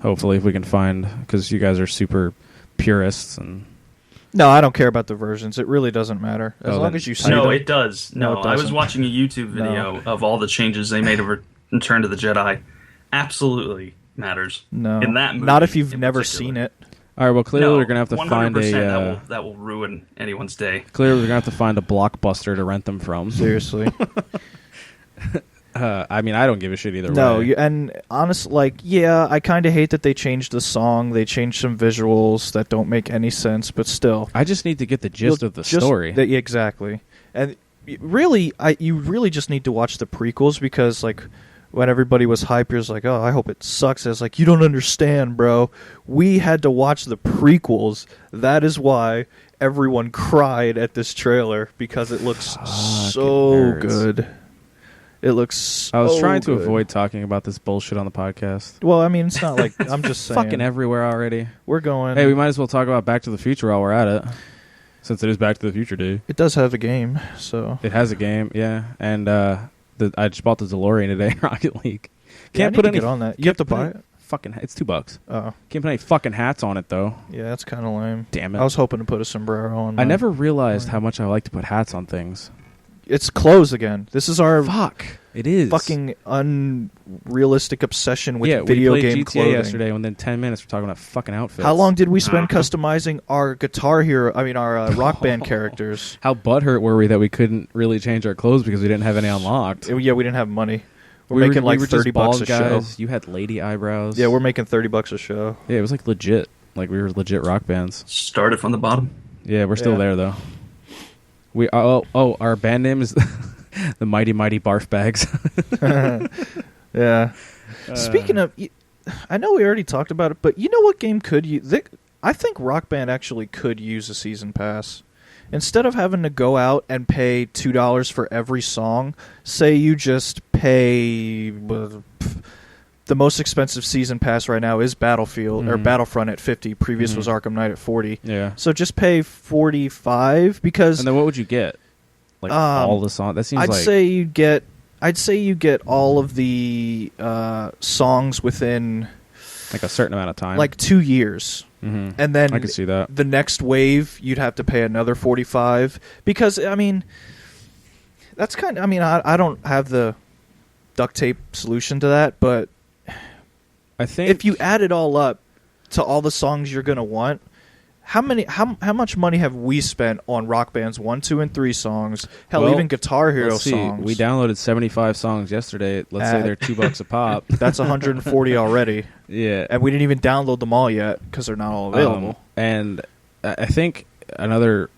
Hopefully, if we can find, because you guys are super purists and. No, I don't care about the versions. It really doesn't matter as long as you see No, them. it does. No, it I was doesn't. watching a YouTube video of all the changes they made over Return to the Jedi. Absolutely matters. No, in that movie, not if you've in never particular. seen it. All right, well, clearly No, we're gonna have to find 100% that will ruin anyone's day. Clearly, we're gonna have to find a Blockbuster to rent them from. Seriously. I mean, I don't give a shit either No, way. and honestly, like, yeah, I kind of hate that they changed the song. They changed some visuals that don't make any sense, but still. I just need to get the gist of the story. Exactly. And really, you really just need to watch the prequels because, like, when everybody was hyped, it was like, oh, I hope it sucks. I was like, you don't understand, bro. We had to watch the prequels. That is why everyone cried at this trailer because it looks so nerds. good. It looks I was trying to good. avoid talking about this bullshit on the podcast. Well, I mean, it's not like I'm just saying. Fucking everywhere already. We're going. Hey, we might as well talk about Back to the Future while we're at it, since it is Back to the Future Day. It does have a game, so It has a game, yeah, and I just bought the DeLorean today, Rocket League. Yeah, I Can't need put to any. get on that. You have to buy it. Fucking, it's $2. Oh, Can't put any fucking hats on it though. yeah, that's kind of lame. Damn it! I was hoping to put a sombrero on. I mine. never realized how much I like to put hats on things. It's clothes again. This is our Fuck. It is fucking unrealistic obsession with yeah, video we played game GTA clothing. yesterday, and within 10 minutes we're talking about fucking outfits. How long did we spend customizing our Guitar Hero? I mean, our Rock Band characters. How butthurt were we that we couldn't really change our clothes because we didn't have any unlocked? Yeah, we didn't have money. We're making like we were just $30 bald a guys. show. You had lady eyebrows. Yeah, we're making $30 a show. Yeah, it was like legit. Like we were legit rock bands. Started from the bottom. Yeah, we're still Yeah. there though. We our band name is the Mighty Mighty Barf Bags. Yeah. Speaking of, I know we already talked about it, but you know what game could use? I think Rock Band actually could use a season pass. Instead of having to go out and pay $2 for every song, say you just pay the most expensive season pass right now is Battlefield or Battlefront at $50. Previous was Arkham Knight at $40. Yeah. So just pay $45 because And then what would you get? Like all the songs? That seems I'd like say you get all of the songs within like a certain amount of time. like 2 years. Mhm. And then I could see that. the next wave you'd have to pay another $45 because I mean That's kind of. I mean, I don't have the duct tape solution to that, but I think if you add it all up to all the songs you're gonna want, how much money have we spent on Rock Band's 1, 2, and 3 songs? Hell, even Guitar Hero songs. We downloaded 75 songs yesterday. Let's say they're $2 a pop. That's 140 already. Yeah, and we didn't even download them all yet because they're not all available. And I think another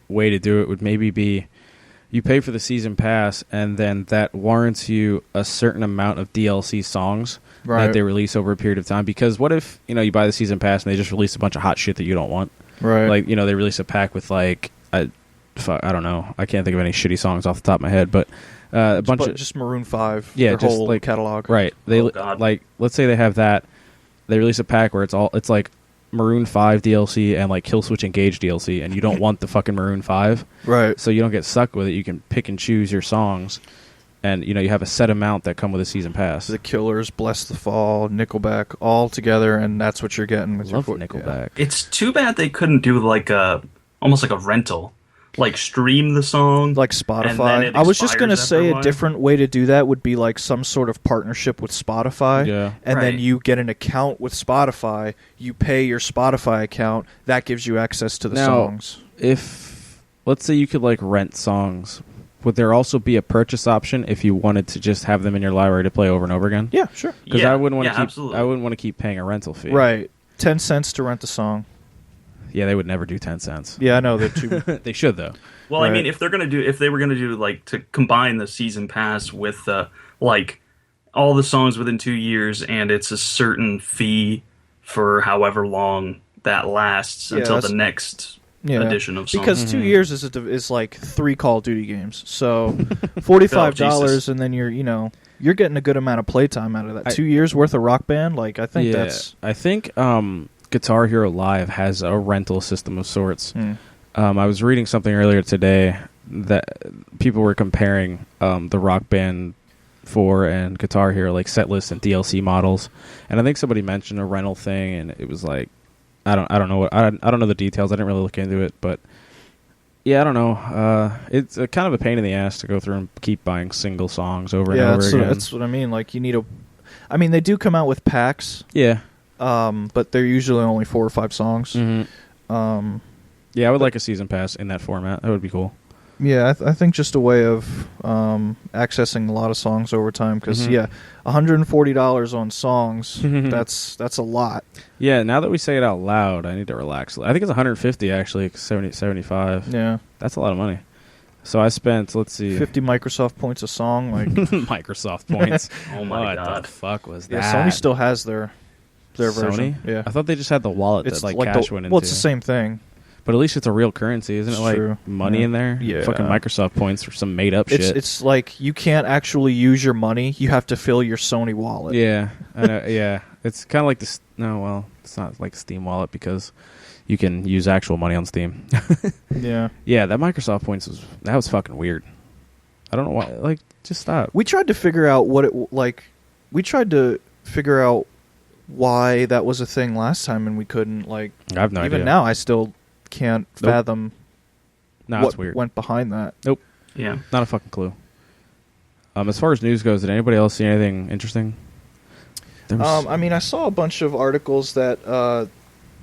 way to do it would maybe be you pay for the season pass, and then that warrants you a certain amount of DLC songs that they release over a period of time. Because what if you buy the season pass and they just release a bunch of hot shit that you don't want? Right. Like they release a pack with like I don't know. I can't think of any shitty songs off the top of my head, but a bunch of just Maroon 5. Yeah, their just whole like catalog. Right. They God. like let's say they have that. They release a pack where it's like Maroon 5 DLC and like Killswitch Engage DLC, and you don't want the fucking Maroon 5, right? So you don't get stuck with it. You can pick and choose your songs, and you have a set amount that come with a season pass. The Killers, Bless the Fall, Nickelback, all together, and that's what you're getting with Love your Nickelback. Yeah. It's too bad they couldn't do like almost like a rental. Like stream the song, like Spotify. I was just gonna say a different way to do that would be like some sort of partnership with Spotify. Yeah, and then you get an account with Spotify. You pay your Spotify account. That gives you access to the songs. If let's say you could like rent songs, would there also be a purchase option if you wanted to just have them in your library to play over and over again? Yeah, sure. Because I wouldn't want to keep. Absolutely. I wouldn't want to keep paying a rental fee. Right, 10 cents to rent the song. Yeah, they would never do 10 cents. Yeah, I know they're too. They should though. Well, right. I mean, if they were gonna do like to combine the season pass with like all the songs within 2 years, and it's a certain fee for however long that lasts until the next edition of songs. Because 2 years is like 3 Call of Duty games, so $45, and then you're getting a good amount of playtime out of that. 2 years worth of Rock Band, like I think that's. I think Guitar Hero Live has a rental system of sorts. I was reading something earlier today that people were comparing the Rock Band 4 and Guitar Hero like set lists and DLC models, and I think somebody mentioned a rental thing, and it was like I don't know the details. I didn't really look into it, but yeah, I don't know. It's kind of a pain in the ass to go through and keep buying single songs over and over again. That's what I mean. Like you need I mean, they do come out with packs. Yeah. But they're usually only 4 or 5 songs. Mm-hmm. Yeah, I would like a season pass in that format. That would be cool. Yeah, I think just a way of accessing a lot of songs over time. Because $140 on songs, that's a lot. Yeah, now that we say it out loud, I need to relax. I think it's 150 actually, 75. Yeah, that's a lot of money. So I spent, let's see, 50 Microsoft points a song. Like Microsoft points. Oh my God, God. the fuck was that? Yeah, Sony still has their version. Sony? Yeah, I thought they just had the wallet that like cash went into. Well, it's the same thing. But at least it's a real currency, isn't it? Like true. Money in there. Yeah, fucking Microsoft points for some made up shit. It's like you can't actually use your money. You have to fill your Sony wallet. Yeah, I know, yeah. It's kind of like this. No, well, it's not like the Steam wallet because you can use actual money on Steam. Yeah, yeah. That Microsoft points was fucking weird. I don't know why. Like, just stop. We tried to figure out what it like. We tried to figure out why that was a thing last time, and we couldn't. Like, I have no idea. Even now, I still can't fathom what weird. Went behind that. Nope. Yeah. Not a fucking clue. As far as news goes, did anybody else see anything interesting? I mean, I saw a bunch of articles that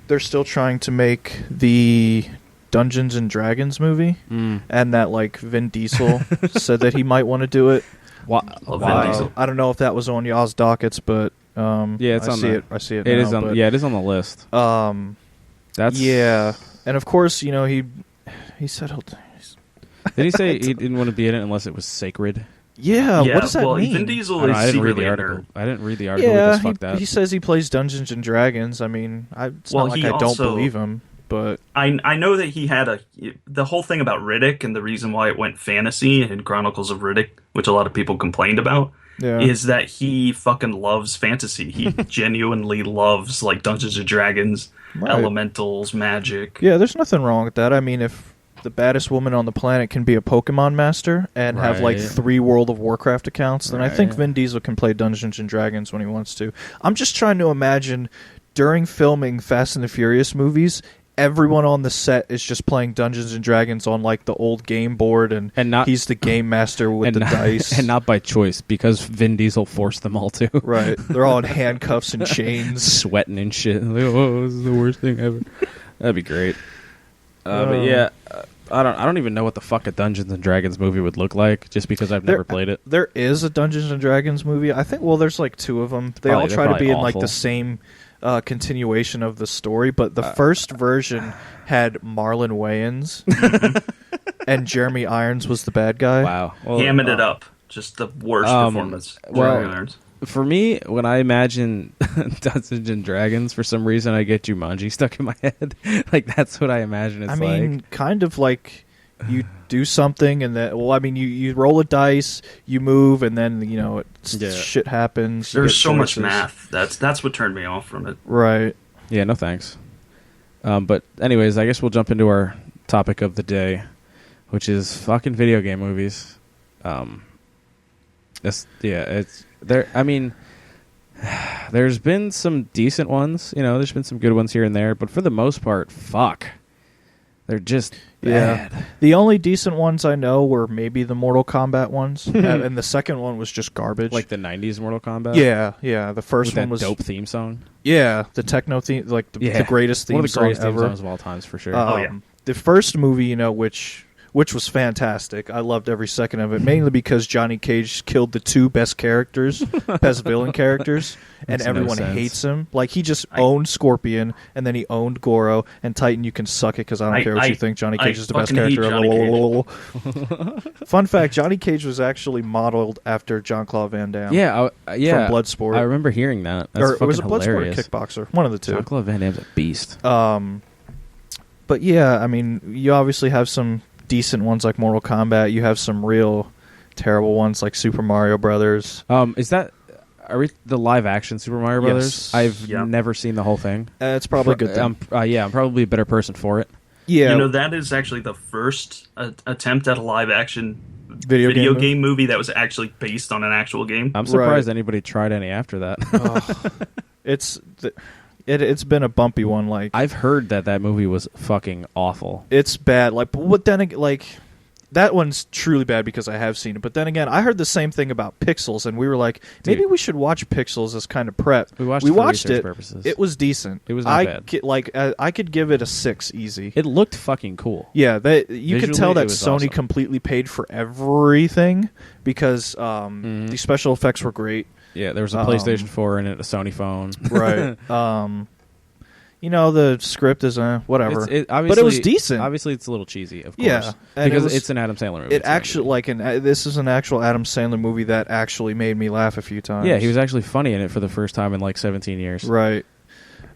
they're still trying to make the Dungeons and Dragons movie, and that like Vin Diesel said that he might want to do it. Vin Diesel. I don't know if that was on y'all's dockets, but yeah, it's on the. I see it. It now, is on. but, Yeah, it is on the list. That's and of course, he said he'll. Did he say he didn't want to be in it unless it was sacred? Yeah, what does that mean? Vin Diesel I is didn't read the secretly a article. nerd. I didn't read the article. Yeah, fuck that. He says he plays Dungeons and Dragons. I mean, it's not like I don't believe him, but I know that he had the whole thing about Riddick, and the reason why it went fantasy in Chronicles of Riddick, which a lot of people complained about, is that he fucking loves fantasy. He genuinely loves like Dungeons and Dragons, elementals, magic. Yeah, there's nothing wrong with that. I mean, if the baddest woman on the planet can be a Pokemon master and have like 3 World of Warcraft accounts, then I think Vin Diesel can play Dungeons and Dragons when he wants to. I'm just trying to imagine during filming Fast and the Furious movies everyone on the set is just playing Dungeons and Dragons on like the old game board, and not, he's the game master with the dice, and not by choice because Vin Diesel forced them all to. Right, they're all in handcuffs and chains, sweating and shit. Like, oh, this is the worst thing ever. That'd be great. But yeah, I don't even know what the fuck a Dungeons and Dragons movie would look like, just because I've never played it. There is a Dungeons and Dragons movie. I think. Well, there's like 2 of them. They all try to be in like the same continuation of the story, but the first version had Marlon Wayans, and Jeremy Irons was the bad guy. Wow, well, hamming it up. Just the worst performance. Jeremy Irons. For me, when I imagine Dungeons and Dragons, for some reason I get Jumanji stuck in my head. Like, that's what I imagine it's like. I mean, kind of like you do something, and then, well, I mean, you roll a dice, you move, and then, you know, shit happens. There's so much math. That's what turned me off from it. Right. Yeah, no thanks. But anyways, I guess we'll jump into our topic of the day, which is fucking video game movies. It's there. I mean, there's been some decent ones. You know, there's been some good ones here and there, but for the most part, fuck, they're just bad. The only decent ones I know were maybe the Mortal Kombat ones, and the second one was just garbage. Like the '90s Mortal Kombat. Yeah. The first one was dope theme song. Yeah, the techno theme, like the greatest theme song ever. Theme songs of all times for sure. The first movie, you know, which was fantastic. I loved every second of it, mainly because Johnny Cage killed the 2 best characters, best villain characters, and everyone hates him. Like, he just owned Scorpion, and then he owned Goro, and Titan, you can suck it, because I don't care what you think. Johnny Cage is the best character. Fun fact, Johnny Cage was actually modeled after Jean-Claude Van Damme. Yeah, from Bloodsport. I remember hearing that. That's or was it hilarious. Bloodsport or Kickboxer? One of the 2. Jean-Claude Van Damme's a beast. But yeah, I mean, you obviously have some decent ones like Mortal Kombat. You have some real terrible ones like Super Mario Brothers. Are we the live action Super Mario Brothers? Yes. I've never seen the whole thing. It's probably a good thing. I'm probably a better person for it. Yeah, you know, that is actually the first attempt at a live action video game movie that was actually based on an actual game. I'm surprised anybody tried any after that. It's been a bumpy one. Like, I've heard that movie was fucking awful. It's bad. Like, but then like that one's truly bad because I have seen it. But then again, I heard the same thing about Pixels, and we were like, maybe we should watch Pixels as kind of prep. We watched it. Purposes. It was decent. It was not bad. I could give it a 6 easy. It looked fucking cool. Yeah, you could tell that Sony awesome. Completely paid for everything because the special effects were great. Yeah, there was a PlayStation 4 in it, a Sony phone. Right. You know, the script is whatever. But it was decent. Obviously, it's a little cheesy, of course. Yeah. Because it's an Adam Sandler movie. It actually, this is an actual Adam Sandler movie that actually made me laugh a few times. Yeah, he was actually funny in it for the first time in like 17 years. Right.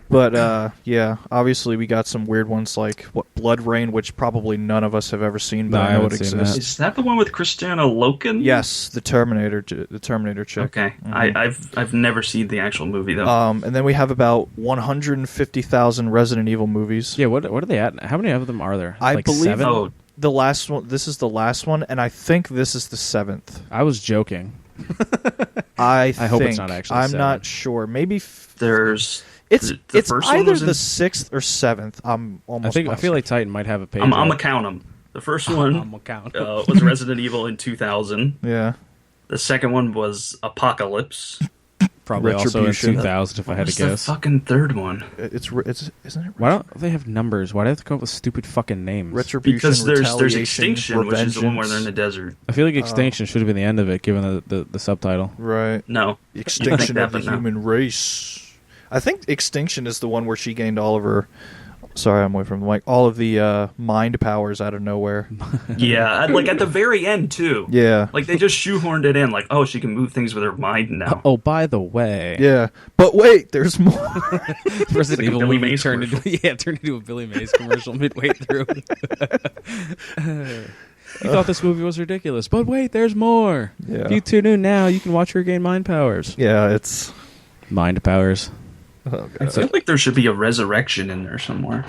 But, yeah, obviously we got some weird ones like Blood Rain, which probably none of us have ever seen, but I know it exists. Is that the one with Christiana Loken? Yes, the Terminator chick. Okay. Mm-hmm. I've never seen the actual movie, though. And then we have about 150,000 Resident Evil movies. Yeah, what are they at? How many of them are there? I believe 7? The last one. This is the last one, and I think this is the 7th. I was joking. I hope it's not actually I'm 7. not sure. Maybe there's... It's either the 6th or 7th. I'm almost. I feel like Titan might have a page. I'm gonna count them. The first one was Resident Evil in 2000. Yeah. The second one was Apocalypse. Probably also in 2000, if I had to guess. The fucking third one. Isn't it? Why don't they have numbers? Why do they have to come up with stupid fucking names? Retribution, because there's Extinction, which is the one where they're in the desert. I feel like Extinction should have been the end of it, given the subtitle. Right. No. Extinction of the human race. I think Extinction is the one where she gained all of her... Sorry, I'm away from the mic. All of the mind powers out of nowhere. Yeah, like at the very end, too. Yeah. Like, they just shoehorned it in, like, oh, she can move things with her mind now. Oh, by the way. Yeah. But wait, there's more. Resident Evil movie turned into a Billy Mays commercial midway through. You thought this movie was ridiculous, but wait, there's more. Yeah. If you tune in now, you can watch her gain mind powers. Yeah, it's... Mind powers. Oh, I feel like there should be a resurrection in there somewhere.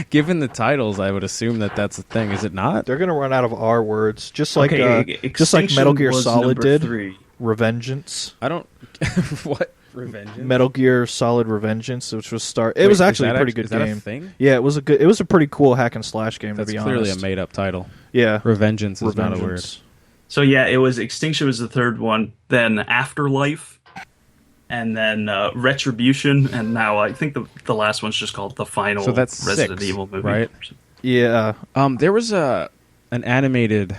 Given the titles, I would assume that's the thing. Is it not? They're going to run out of R words, just like Metal Gear Solid did. 3. Revengeance. I don't... What? Revengeance? Metal Gear Solid Revengeance, which was It was actually a pretty good is that game. A thing? Yeah, it was a pretty cool hack and slash game. That's to be clearly honest. a made up title. Yeah, Revengeance is not a word. So yeah, it was Extinction was the third one, then Afterlife, and then Retribution, and now I think the last one's just called the final So that's Resident 6, Evil movie. right? Yeah. There was an animated,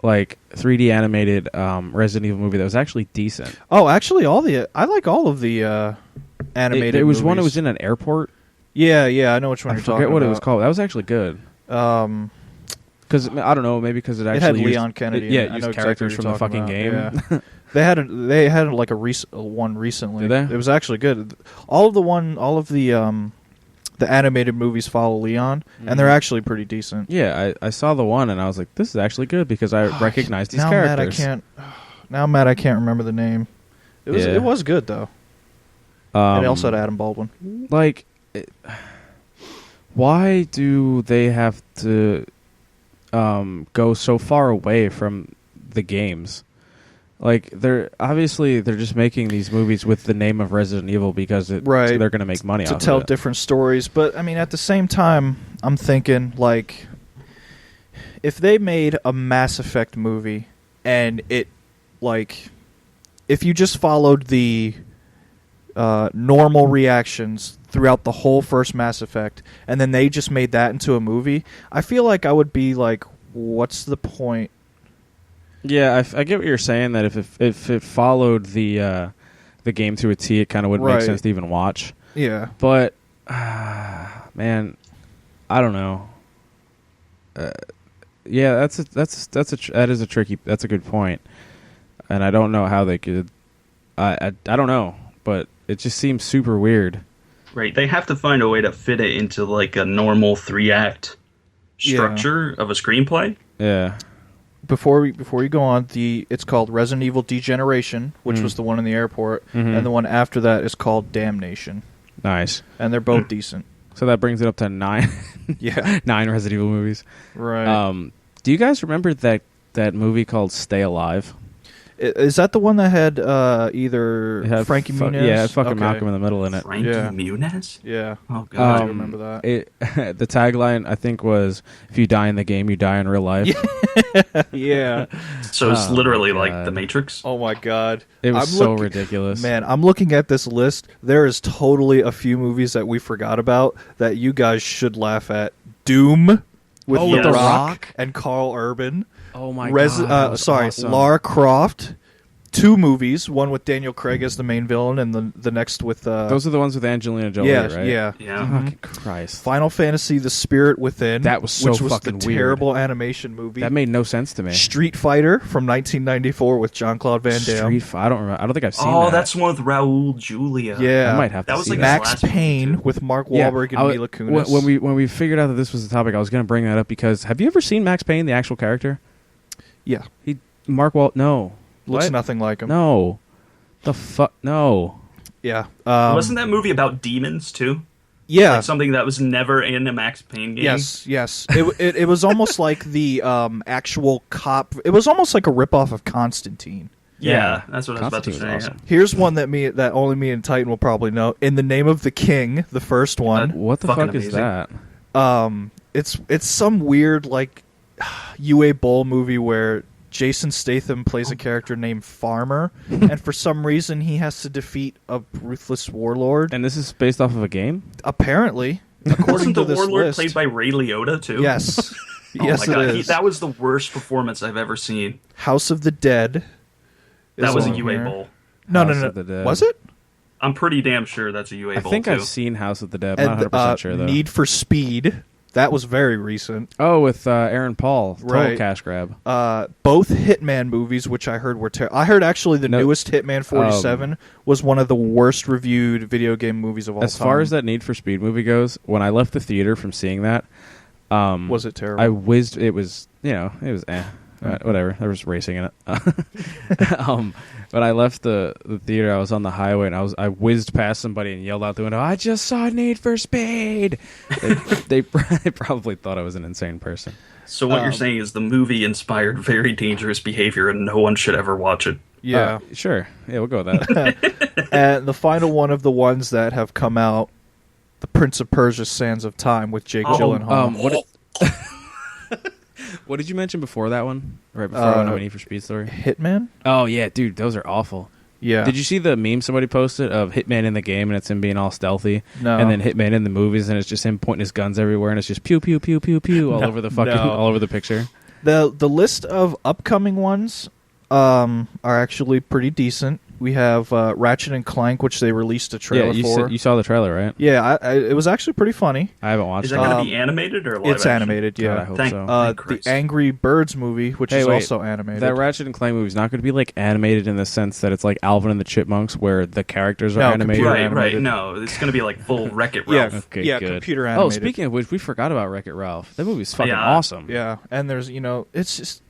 like 3D animated Resident Evil movie that was actually decent. Oh, actually, I like all of the animated. It was movies. one that was in an airport. Yeah, I know which one I you're talking forget what about. it was called. That was actually good. Because I don't know, maybe because it It actually had used, Leon Kennedy. Yeah, in it. I used know characters exactly from the what fucking you're game. talking about. Yeah. They had like a one recently. Did they? It was actually good. All of the animated movies follow Leon, and they're actually pretty decent. Yeah, I saw the one and I was like, this is actually good because I recognized these characters. Now I'm mad I can't remember the name. It was good though. And it also had Adam Baldwin. Like, why do they have to go so far away from the games? Like, they're just making these movies with the name of Resident Evil because so they're going to make money to off tell of it. different stories. But I mean, at the same time, I'm thinking like, if they made a Mass Effect movie and it, like, if you just followed the normal reactions throughout the whole first Mass Effect, and then they just made that into a movie, I feel like I would be like, what's the point? Yeah, I get what you're saying. That if it followed the game to a T, it kind of wouldn't make sense to even watch. Yeah, but man, I don't know. Yeah, that is a tricky. That's a good point, and I don't know how they could. I don't know, but it just seems super weird. Right, they have to find a way to fit it into like a normal 3-act structure of a screenplay. Yeah. Before you go on, it's called Resident Evil Degeneration, which was the one in the airport, and the one after that is called Damnation. Nice. And they're both decent. So that brings it up to 9. Yeah. 9 Resident Evil movies. Right. Do you guys remember that movie called Stay Alive? Is that the one that had either Frankie Muniz? Yeah, fucking Malcolm in the Middle in it. Frankie Muniz? Yeah. Oh, God. I remember that. The tagline, I think, was, if you die in the game, you die in real life. Yeah. So it's literally like The Matrix? Oh, my God. It was so ridiculous. Man, I'm looking at this list. There is totally a few movies that we forgot about that you guys should laugh at. Doom with The Rock and Carl Urban. Oh my God! Awesome. Lara Croft. 2 movies, one with Daniel Craig as the main villain, and the next with those are the ones with Angelina Jolie, right? Yeah. Fucking Christ! Final Fantasy: The Spirit Within. That was so which was fucking the weird. terrible animation movie. That made no sense to me. Street Fighter from 1994 with Jean-Claude Van Damme. I don't remember. I don't think I've seen that. Oh, that's the one with Raul Julia. Yeah, I might have to That was see like that. Max last movie, Payne too. with Mark Wahlberg and Mila Kunis. When we figured out that this was the topic, I was going to bring that up because have you ever seen Max Payne, the actual character? Yeah, No, looks What? nothing like him. No, the fuck no. Yeah, Wasn't that movie about demons, too? yeah. Like something that was never in a Max Payne game? Yes. It was almost like the actual cop. It was almost like a ripoff of Constantine. Yeah, that's what I was about to Constantine say. was awesome. Here's one that only me and Titan will probably know. In the Name of the King, the first one. What the Fucking fuck is amazing. that? It's some weird like UA Bowl movie where Jason Statham plays a character named Farmer, and for some reason he has to defeat a ruthless warlord. And this is based off of a game? Apparently, according Wasn't to the this warlord list, played by Ray Liotta, too? yes, Oh yes, my God. it is. That was the worst performance I've ever seen. House of the Dead. That was a on UA here. Bowl. No, House of the Dead. Was it? I'm pretty damn sure that's a UA I Bowl, think too. I've seen House of the Dead. I'm And not 100% sure, though. Need for Speed. That was very recent. Oh, with Aaron Paul. Total Right. cash grab. Both Hitman movies, which I heard were terrible. I heard actually the newest Hitman 47 was one of the worst reviewed video game movies of all time. As far as that Need for Speed movie goes, when I left the theater from seeing that, was it terrible? I whizzed. It was, it was whatever. There was racing in it. When I left the theater, I was on the highway and I whizzed past somebody and yelled out the window, "I just saw Need for Speed!" They probably thought I was an insane person. So what you're saying is the movie inspired very dangerous behavior and no one should ever watch it. Yeah. Sure. Yeah, we'll go with that. And the final one of the ones that have come out, The Prince of Persia: Sands of Time with Jake Gyllenhaal. What did you mention before that one? Right before I went on Need for Speed story? Hitman? Oh, yeah, dude, those are awful. Yeah. Did you see the meme somebody posted of Hitman in the game and it's him being all stealthy? No. And then Hitman in the movies and it's just him pointing his guns everywhere and it's just pew pew pew pew pew all over the fucking all over the picture. The list of upcoming ones are actually pretty decent. We have Ratchet and Clank, which they released a trailer for. You saw the trailer, right? Yeah, it was actually pretty funny. I haven't watched it. Is that going to be animated or live It's action? animated, yeah. God, I hope so. The Angry Birds movie, which is also animated. That Ratchet and Clank movie is not going to be like animated in the sense that it's like Alvin and the Chipmunks, where the characters are animated. Right. No, it's going to be like full Wreck-It Ralph. Okay, yeah, good. computer animated. Oh, speaking of which, we forgot about Wreck-It Ralph. That movie's fucking Yeah. awesome. Yeah, and there's, it's just,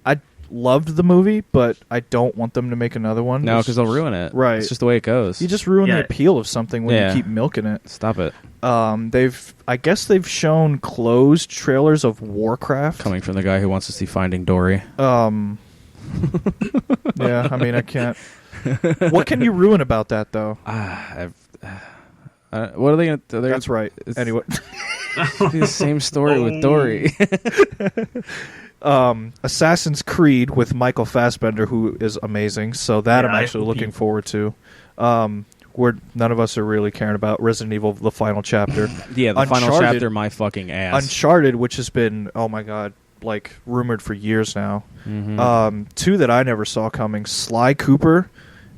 I loved the movie, but I don't want them to make another one. No, because they'll ruin it. Right. It's just the way it goes. You just ruin Yeah. the appeal of something when you keep milking it. Stop it. I guess they've shown closed trailers of Warcraft. Coming from the guy who wants to see Finding Dory. Yeah, I mean, I can't. What can you ruin about that, though? What are they going to... That's right. Anyway. The same story with Dory. Assassin's Creed with Michael Fassbender, who is amazing. So that I'm actually looking forward to. Where none of us are really caring about Resident Evil, the final chapter. Yeah, the final chapter, my fucking ass. Uncharted, which has been, oh my god, like rumored for years now. Mm-hmm. Two that I never saw coming: Sly Cooper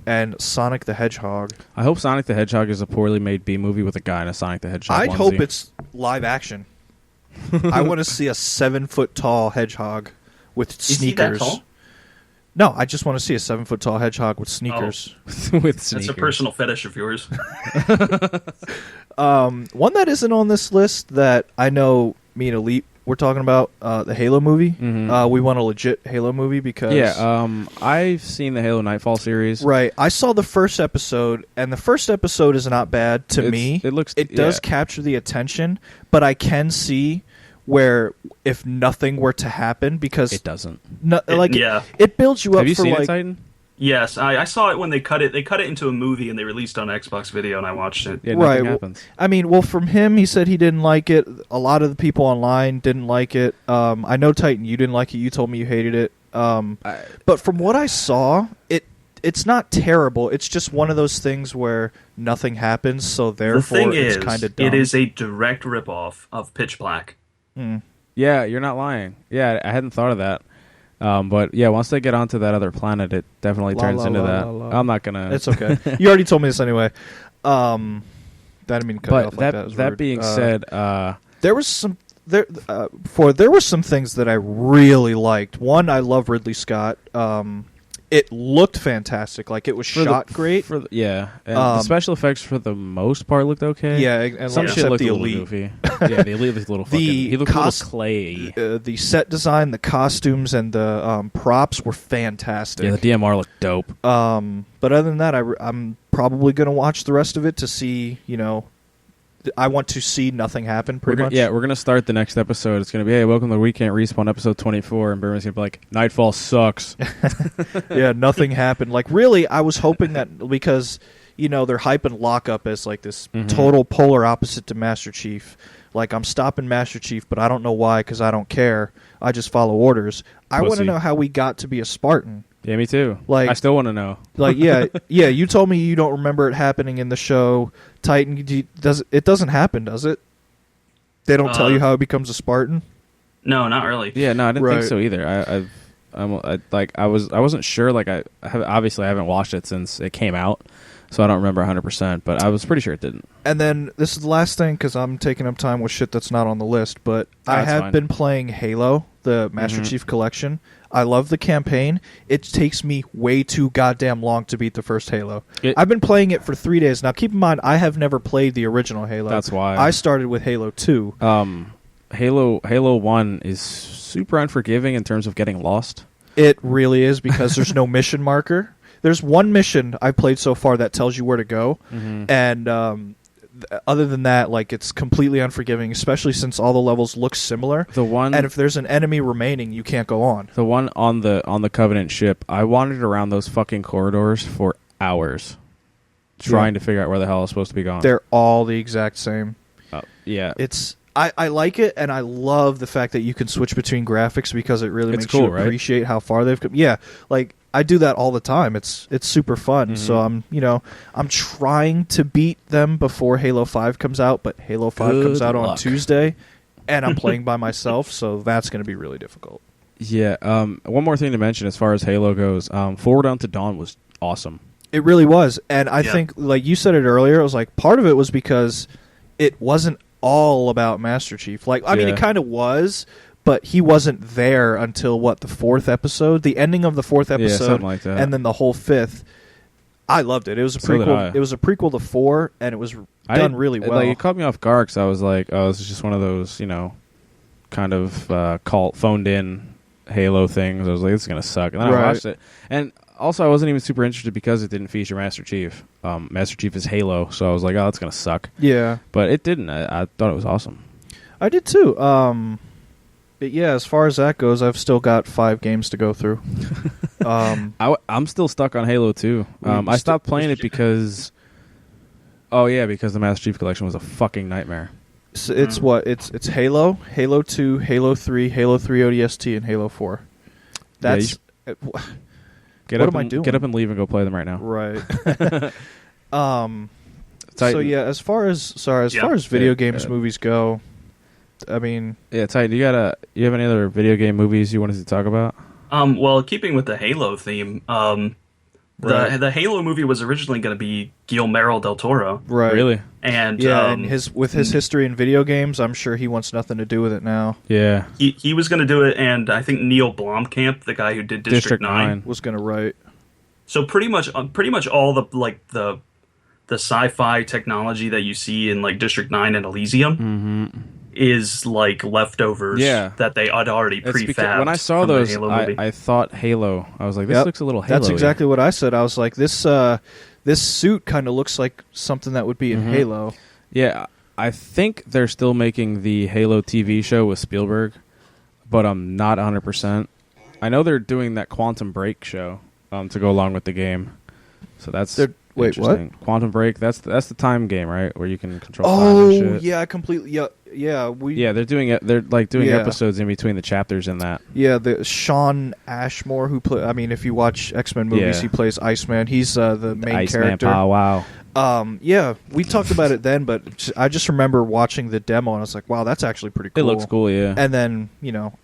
and Sonic the Hedgehog. I hope Sonic the Hedgehog is a poorly made B movie with a guy in a Sonic the Hedgehog I'd onesie. hope it's live action. I want to see a 7-foot tall hedgehog with sneakers. Is he that tall? No, I just want to see a 7-foot tall hedgehog with sneakers. with sneakers. That's a personal fetish of yours. One that isn't on this list that I know me and Elite were talking about, the Halo movie. Mm-hmm. We want a legit Halo movie because... Yeah, I've seen the Halo Nightfall series. Right. I saw the first episode, and the first episode is not bad to me. It does capture the attention, but I can see where if nothing were to happen, because... It doesn't. It builds you up for... Have you seen it, Titan? Yes, I saw it when they cut it. They cut it into a movie and they released on Xbox Video, and I watched it. Yeah, nothing happens. I mean, well, from him, he said he didn't like it. A lot of the people online didn't like it. I know, Titan, you didn't like it. You told me you hated it. But from what I saw, it's not terrible. It's just one of those things where nothing happens, so therefore it's kind of dumb. It is a direct ripoff of Pitch Black. Yeah, you're not lying. Yeah, I hadn't thought of that. But yeah, once they get onto that other planet, it definitely turns into that. I'm not gonna. It's okay. You already told me this anyway. That didn't mean to cut off like that. That being said, there was some there were some things that I really liked. One, I love Ridley Scott. It looked fantastic. Like, it was shot great. And the special effects for the most part looked okay. Yeah, and some shit looked the a little Elite. goofy. Yeah, the Elite looked a little fucking... He looked a little clay. The set design, the costumes, and the props were fantastic. Yeah, the DMR looked dope. But other than that, I'm probably going to watch the rest of it to see, I want to see nothing happen, pretty much. Yeah, we're going to start the next episode. It's going to be, hey, welcome to Cant Respawn episode 24, and Berman's going to be like, Nightfall sucks. Yeah, nothing happened. Like, really, I was hoping that because, they're hyping Lockup as, like, this total polar opposite to Master Chief. Like, I'm stopping Master Chief, but I don't know why, because I don't care. I just follow orders. I want to know how we got to be a Spartan. Yeah, me too. Like, I still want to know. Like, yeah, you told me you don't remember it happening in the show. Titan, it doesn't happen, does it? They don't tell you how it becomes a Spartan? No, not really. Yeah, no, I didn't think so either. I wasn't sure. Like, obviously I haven't watched it since it came out, so I don't remember 100%. But I was pretty sure it didn't. And then this is the last thing because I'm taking up time with shit that's not on the list. But I have been playing Halo, the Master Chief Collection. I love the campaign. It takes me way too goddamn long to beat the first Halo. I've been playing it for 3 days. Now, keep in mind, I have never played the original Halo. That's why. I started with Halo 2. Halo 1 is super unforgiving in terms of getting lost. It really is because there's no mission marker. There's one mission I've played so far that tells you where to go. And other than that, like, it's completely unforgiving, especially since all the levels look similar. And if there's an enemy remaining, you can't go on. The one on the Covenant ship, I wandered around those fucking corridors for hours trying to figure out where the hell I was supposed to be going. They're all the exact same. Yeah. I like it, and I love the fact that you can switch between graphics because it really makes you appreciate how far they've come. Yeah, like, I do that all the time. It's super fun. So I'm trying to beat them before Halo 5 comes out, but Halo 5 comes out on Tuesday, and I'm playing by myself, so that's going to be really difficult. Yeah. One more thing to mention as far as Halo goes, Forward Unto Dawn was awesome. It really was, and I think, like you said it earlier, it was like part of it was because it wasn't all about Master Chief. Like, I mean, it kind of was, but he wasn't there until the fourth episode, the ending of the fourth episode, something like that. And then the whole fifth. I loved it. It was a prequel. It was a prequel to 4, and it was done really well. Like, it caught me off guard because I was like, "Oh, this is just one of those, kind of phoned in Halo things." I was like, "This is gonna suck," and then I watched it, and also I wasn't even super interested because it didn't feature Master Chief. Master Chief is Halo, so I was like, "Oh, that's gonna suck." Yeah, but it didn't. I thought it was awesome. I did too. But yeah, as far as that goes, I've still got 5 games to go through. I'm still stuck on Halo 2. I stopped playing it because... because the Master Chief Collection was a fucking nightmare. So it's it's Halo, Halo 2, Halo 3, Halo 3 ODST, and Halo 4. That's... what am I doing? Get up and leave and go play them right now. Right. So yeah, as far as video games movies go, I mean, Titan, you have any other video game movies you wanted to talk about? Well, keeping with the Halo theme, the Halo movie was originally going to be Guillermo del Toro. Right. Really? And and his history in video games, I'm sure he wants nothing to do with it now. Yeah. He was going to do it, and I think Neil Blomkamp, the guy who did District 9, was going to write. So pretty much all the sci-fi technology that you see in like District 9 and Elysium is like leftovers that they had already prefabbed. When I saw those, I thought Halo. I was like, this looks a little Halo. That's exactly what I said. I was like, this suit kind of looks like something that would be in Halo. Yeah, I think they're still making the Halo TV show with Spielberg, but I'm not 100%. I know they're doing that Quantum Break show to go along with the game. So that's... Wait, what? Quantum Break. That's the time game, right? Where you can control time and shit. Oh, yeah, completely. Yeah. They're doing it. They're like doing episodes in between the chapters in that. Yeah, the Sean Ashmore who play. I mean, if you watch X-Men movies, he plays Iceman. He's the main Iceman, character. Wow. Yeah, we talked about it then, but I just remember watching the demo and I was like, wow, that's actually pretty cool. It looks cool, yeah. And then,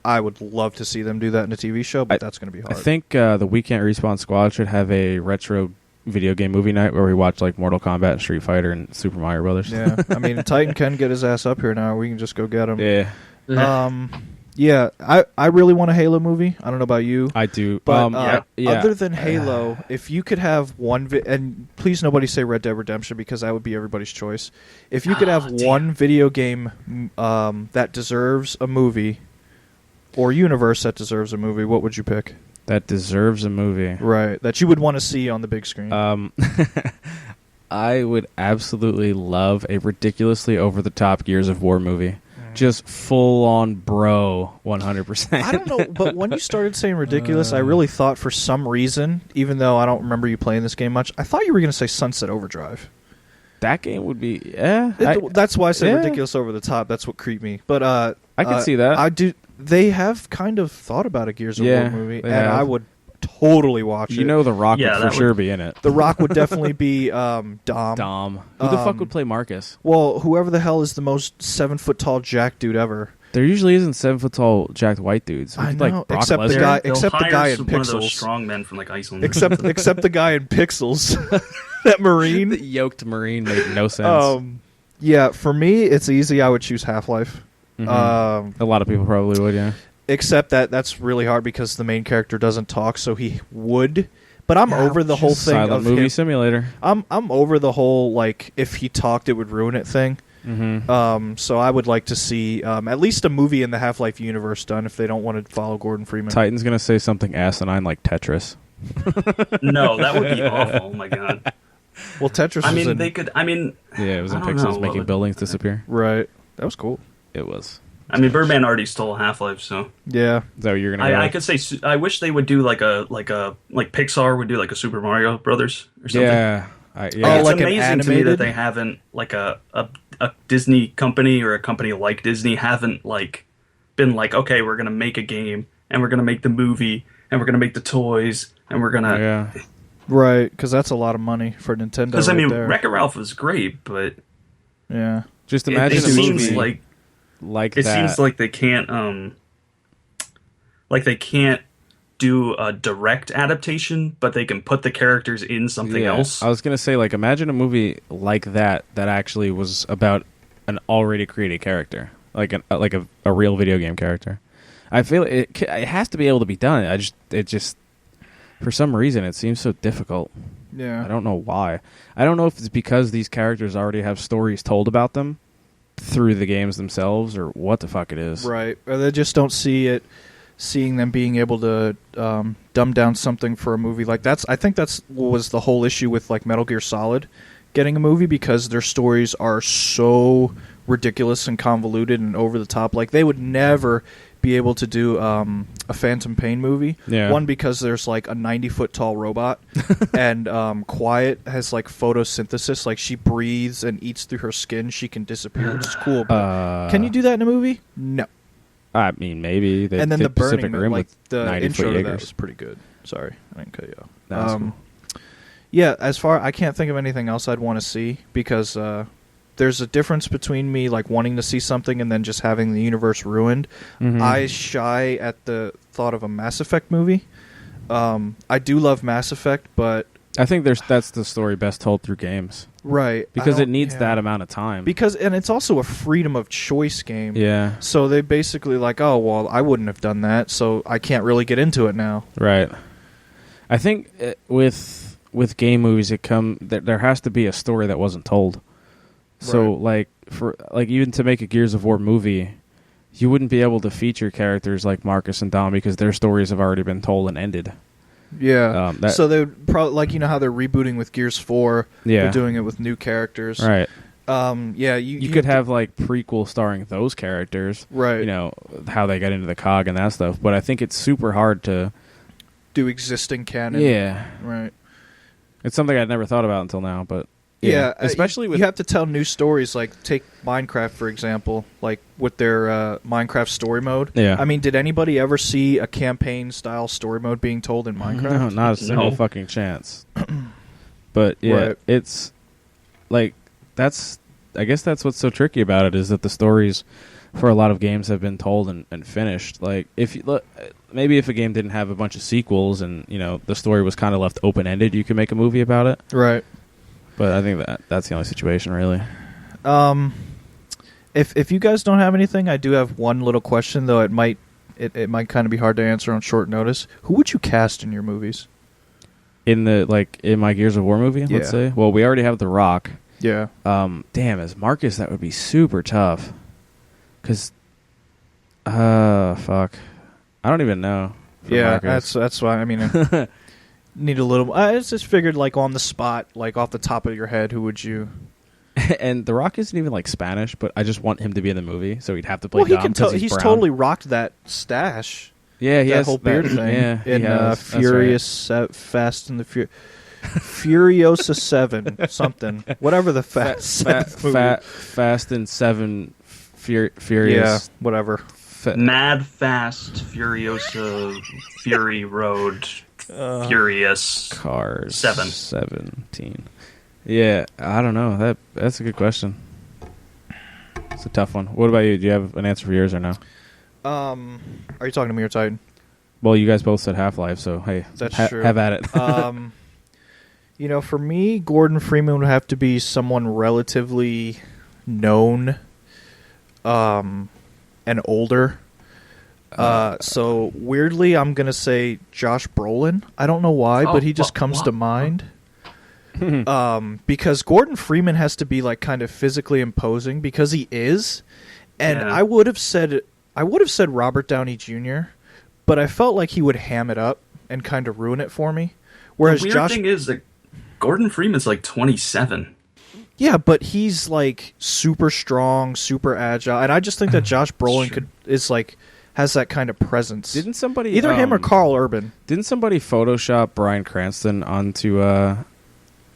I would love to see them do that in a TV show, but that's going to be hard. I think the We Cant Respawn Squad should have a retro video game movie night where we watch like Mortal Kombat, Street Fighter, and Super Mario Brothers. Yeah, I mean, Titan can get his ass up here now. We can just go get him. Yeah. Yeah, I really want a Halo movie. I don't know about you. I do. But other than Halo, if you could have one... and please nobody say Red Dead Redemption because that would be everybody's choice. If you could have one video game that deserves a movie or universe that deserves a movie, what would you pick? That deserves a movie. Right, that you would want to see on the big screen. I would absolutely love a ridiculously over-the-top Gears of War movie. Just full-on bro, 100%. I don't know, but when you started saying ridiculous, I really thought for some reason, even though I don't remember you playing this game much, I thought you were going to say Sunset Overdrive. That game would be... that's why I said ridiculous over the top. That's what creeped me. But I can see that. I do. They have kind of thought about a Gears of War movie, and I would totally watch it. The Rock would for sure be in it. The Rock would definitely be Dom. Who the fuck would play Marcus? Well, whoever the hell is the most 7-foot tall jack dude ever. There usually isn't 7-foot tall jacked white dudes. I know, like Brock except Lesnar. The guy in Pixels. One of those strong men from like Iceland. Except the guy in Pixels, that Marine, the yoked Marine made no sense. Yeah, for me, it's easy. I would choose Half-Life. A lot of people probably would, yeah. Except that's really hard because the main character doesn't talk, so he would. But I'm over the whole thing Silent of movie simulator. I'm over the whole like if he talked it would ruin it thing. So I would like to see at least a movie in the Half-Life universe done if they don't want to follow Gordon Freeman. Titan's gonna say something asinine like Tetris. No, that would be awful. Oh my god. Well, Tetris. I was mean, in, they could. I mean, Yeah, it was in I don't pixels know. making buildings disappear. right. That was cool. It was. I mean, Birdman already stole Half-Life, so Yeah. Is that what you're gonna go I with? could say I wish they would do like Pixar would do like a Super Mario Brothers or something. Yeah. Like, Oh, it's like an amazing to me animated? that they haven't like a Disney company or a company like Disney haven't like been like, okay, we're gonna make a game and we're gonna make the movie and we're gonna make the toys and we're gonna Yeah. Right, because that's a lot of money for Nintendo. because right I mean there. Wreck-It Ralph was great, but Yeah. Just it imagine a seems movie like that. it seems like they can't do a direct adaptation, but they can put the characters in something else. I was gonna say, like, imagine a movie like that actually was about an already created character, like a real video game character. I feel it has to be able to be done. It just for some reason it seems so difficult. Yeah. I don't know why. I don't know if it's because these characters already have stories told about them through the games themselves, or what the fuck it is. Right. Or they just don't seeing them being able to dumb down something for a movie like that's. I think that's what was the whole issue with like Metal Gear Solid getting a movie, because their stories are so ridiculous and convoluted and over the top. Like they would never be able to do a Phantom Pain movie. Yeah. One, because there's like a 90-foot tall robot, and Quiet has like photosynthesis. Like she breathes and eats through her skin. She can disappear, which is cool. But can you do that in a movie? No. I mean, maybe. They And then fit the Burning Pacific Man, Rim like with the 90 intro foot to that Jaegers. was pretty good. Sorry, I didn't cut you off. That's cool. Yeah, I can't think of anything else I'd want to see, because there's a difference between me like wanting to see something and then just having the universe ruined. Mhm. I shy at the thought of a Mass Effect movie. I do love Mass Effect, but I think that's the story best told through games, right, because I it don't- needs yeah. that amount of time. And it's also a freedom of choice game. Yeah, So they basically like, oh well, I wouldn't have done that, so I can't really get into it now. right. I think with game movies, there has to be a story that wasn't told. So Right. even to make a Gears of War movie, you wouldn't be able to feature characters like Marcus and Dom because their stories have already been told and ended. Yeah. that- So they would probably, like, you know how they're rebooting with Gears 4. Yeah. They're doing it with new characters. Right. Yeah. You could have like prequel starring those characters. Right. You know how they got into the cog and that stuff. But I think it's super hard to. do existing canon. Yeah. Right. It's something I'd never thought about until now, but Yeah. especially with you have to tell new stories. Like take Minecraft for example. Like with their Minecraft story mode. Yeah. I mean, did anybody ever see a campaign style story mode being told in Minecraft? No, not a single No. fucking chance. But yeah, Right. it's like I guess that's what's so tricky about it, is that the stories for a lot of games have been told and finished. Like if you look, maybe if a game didn't have a bunch of sequels and the story was kind of left open ended, you could make a movie about it. Right. But I think that's the only situation really. If you guys don't have anything, I do have one little question, though it might kind of be hard to answer on short notice. Who would you cast in your movies? In my Gears of War movie, Yeah. let's say. Well, we already have The Rock. Yeah. Damn, as Marcus, that would be super tough. Cause, fuck, I don't even know. for Yeah, Marcus. that's why. I mean, need a little. I just figured, like on the spot, like off the top of your head, who would you? And The Rock isn't even like Spanish, but I just want him to be in the movie, so he'd have to play Well, he Dom can. 'cause he's brown. totally rocked that stash. Yeah, he that has whole beard thing. Yeah, he in has. That's Furious, Fast and the Furiosa 7, something, whatever the right. Fast movie. Fast and Seven, Yeah, Furious. whatever. Mad Fast Furiosa Fury Road Furious Cars 7. 17. Yeah, I don't know. That's a good question. It's a tough one. What about you? Do you have an answer for yours or no? Are you talking to me or Titan? Well, you guys both said Half-Life, so hey, That's true. have at it. For me, Gordon Freeman would have to be someone relatively known, and older. So weirdly, I'm gonna say Josh Brolin. I don't know why, but he just comes to mind. Because Gordon Freeman has to be like kind of physically imposing, because he is, and Yeah. I would have said Robert Downey Jr., but I felt like he would ham it up and kind of ruin it for me. Whereas the weird Josh, thing is that Gordon Freeman's like 27. Yeah, but he's like super strong, super agile, and I just think that Josh Brolin has that kind of presence. Didn't somebody either him or Carl Urban? Didn't somebody Photoshop Bryan Cranston onto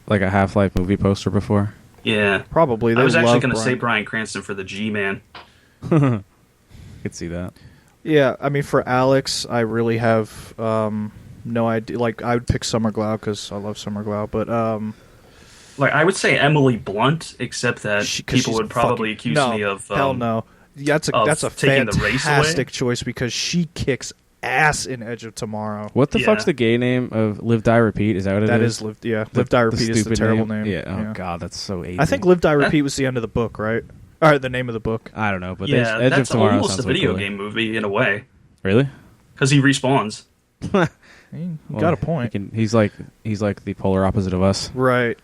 like a Half-Life movie poster before? Yeah, probably. I was actually going to say Bryan Cranston for the G-Man. Could see that. Yeah, I mean, for Alex, I really have no idea. Like, I would pick Summer Glau because I love Summer Glau, but like I would say Emily Blunt, except that people would probably accuse me of hell no. That's a taking the race away. Fantastic choice because she kicks ass in Edge of Tomorrow. What the fuck's the gay name of Live Die Repeat? Is that what it is? That is Live Die Repeat is the terrible name. Yeah. Oh god, that's so 80s. I think Live Die Repeat was the end of the book, right? Or the name of the book. I don't know, but yeah, Edge that's of Tomorrow almost sounds a video cooler. game movie in a way. Really? Because he respawns. You got a point. He's like the polar opposite of us. Right.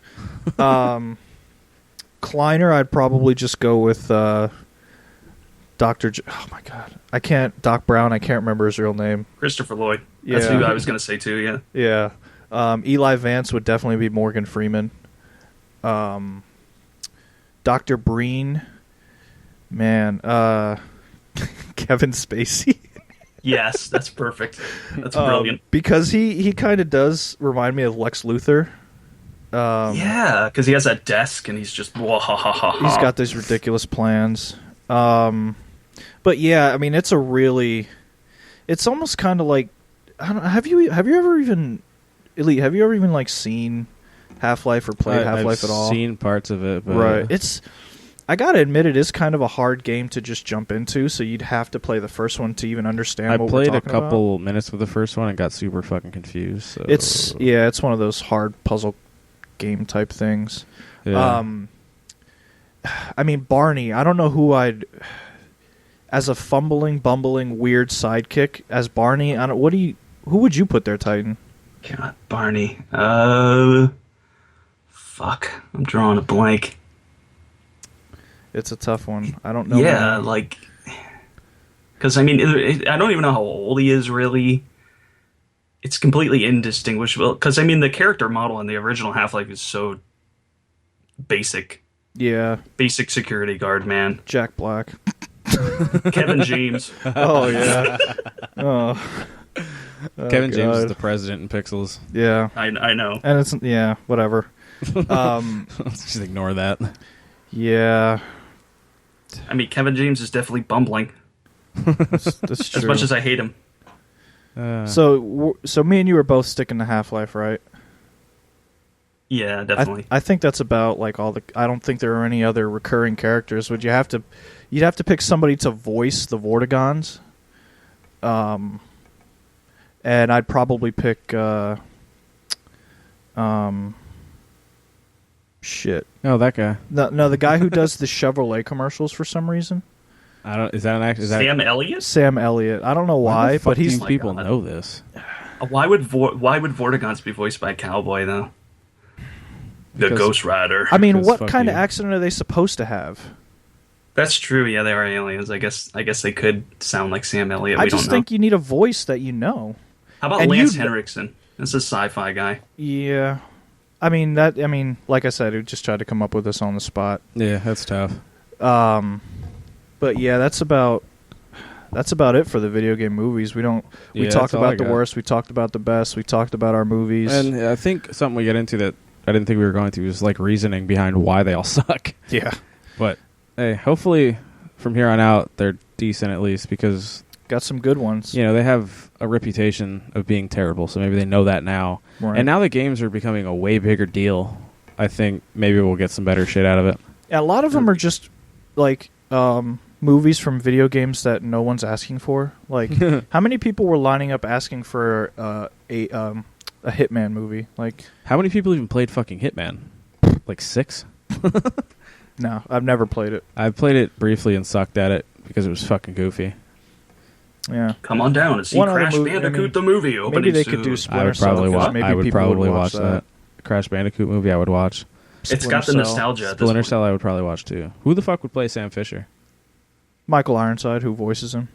Kleiner, I'd probably just go with Dr. Oh my god. Doc Brown, I can't remember his real name. Christopher Lloyd. That's who I was going to say too, yeah. Yeah. Eli Vance would definitely be Morgan Freeman. Dr. Breen, man, Kevin Spacey. Yes, that's perfect. That's brilliant. Because he kind of does remind me of Lex Luthor. Yeah, because he has that desk and he's just he's got these ridiculous plans. But yeah, I mean, it's almost kind of like, I don't know, have you ever even like seen Half-Life or played Half-Life at all? I've seen parts of it, but right. I gotta admit, it is kind of a hard game to just jump into, so you'd have to play the first one to even understand what we're talking about. I played a couple minutes with the first one and got super fucking confused. So. It's one of those hard puzzle game type things. Yeah. I mean, Barney, I don't know who as a fumbling, bumbling, weird sidekick as Barney. Who would you put there, Titan? God, Barney. Fuck, I'm drawing a blank. It's a tough one. I don't know. Yeah, like, because I mean, I don't even know how old he is really. It's completely indistinguishable. Because I mean, the character model in the original Half-Life is so basic. Yeah. Basic security guard, man. Jack Black. Kevin James. Oh, yeah. Kevin James is the president in Pixels. Yeah. I know. And it's, yeah, whatever. Let's just ignore that. Yeah. I mean, Kevin James is definitely bumbling. That's true. As much as I hate him. So me and you are both sticking to Half-Life, right? Yeah, definitely. I think that's about like all the. I don't think there are any other recurring characters. You'd have to pick somebody to voice the Vortigons. And I'd probably pick. Shit. No, that guy. No, the guy who does the Chevrolet commercials for some reason. I don't. Is that an actor? Sam Elliott? Sam Elliott. I don't know why, but these people know this. Why would Vortigons be voiced by a cowboy though? The Ghost Rider. I mean, what kind of accent are they supposed to have? That's true. Yeah, they are aliens. I guess they could sound like Sam Elliott. I just think you need a voice that you know. How about Lance Henriksen? This is a sci-fi guy. Yeah. I mean, like I said, we just tried to come up with this on the spot. Yeah, that's tough. But yeah, that's about it for the video game movies. We talked about the worst, we talked about the best, we talked about our movies. And I think something we get into that I didn't think we were going to is like reasoning behind why they all suck. Yeah. But hey, hopefully from here on out they're decent at least because got some good ones. You know, they have a reputation of being terrible, so maybe they know that now. Right. And now the games are becoming a way bigger deal. I think maybe we'll get some better shit out of it. Yeah, a lot of them are just like movies from video games that no one's asking for. Like, how many people were lining up asking for a Hitman movie? Like, how many people even played fucking Hitman? Like 6? No, I've never played it. I played it briefly and sucked at it because it was fucking goofy. Yeah, come on down and see Crash Bandicoot the movie. Maybe they could do Splinter Cell. I would probably watch that. Crash Bandicoot movie I would watch. It's got the nostalgia. Splinter Cell I would probably watch too. Who the fuck would play Sam Fisher? Michael Ironside, who voices him,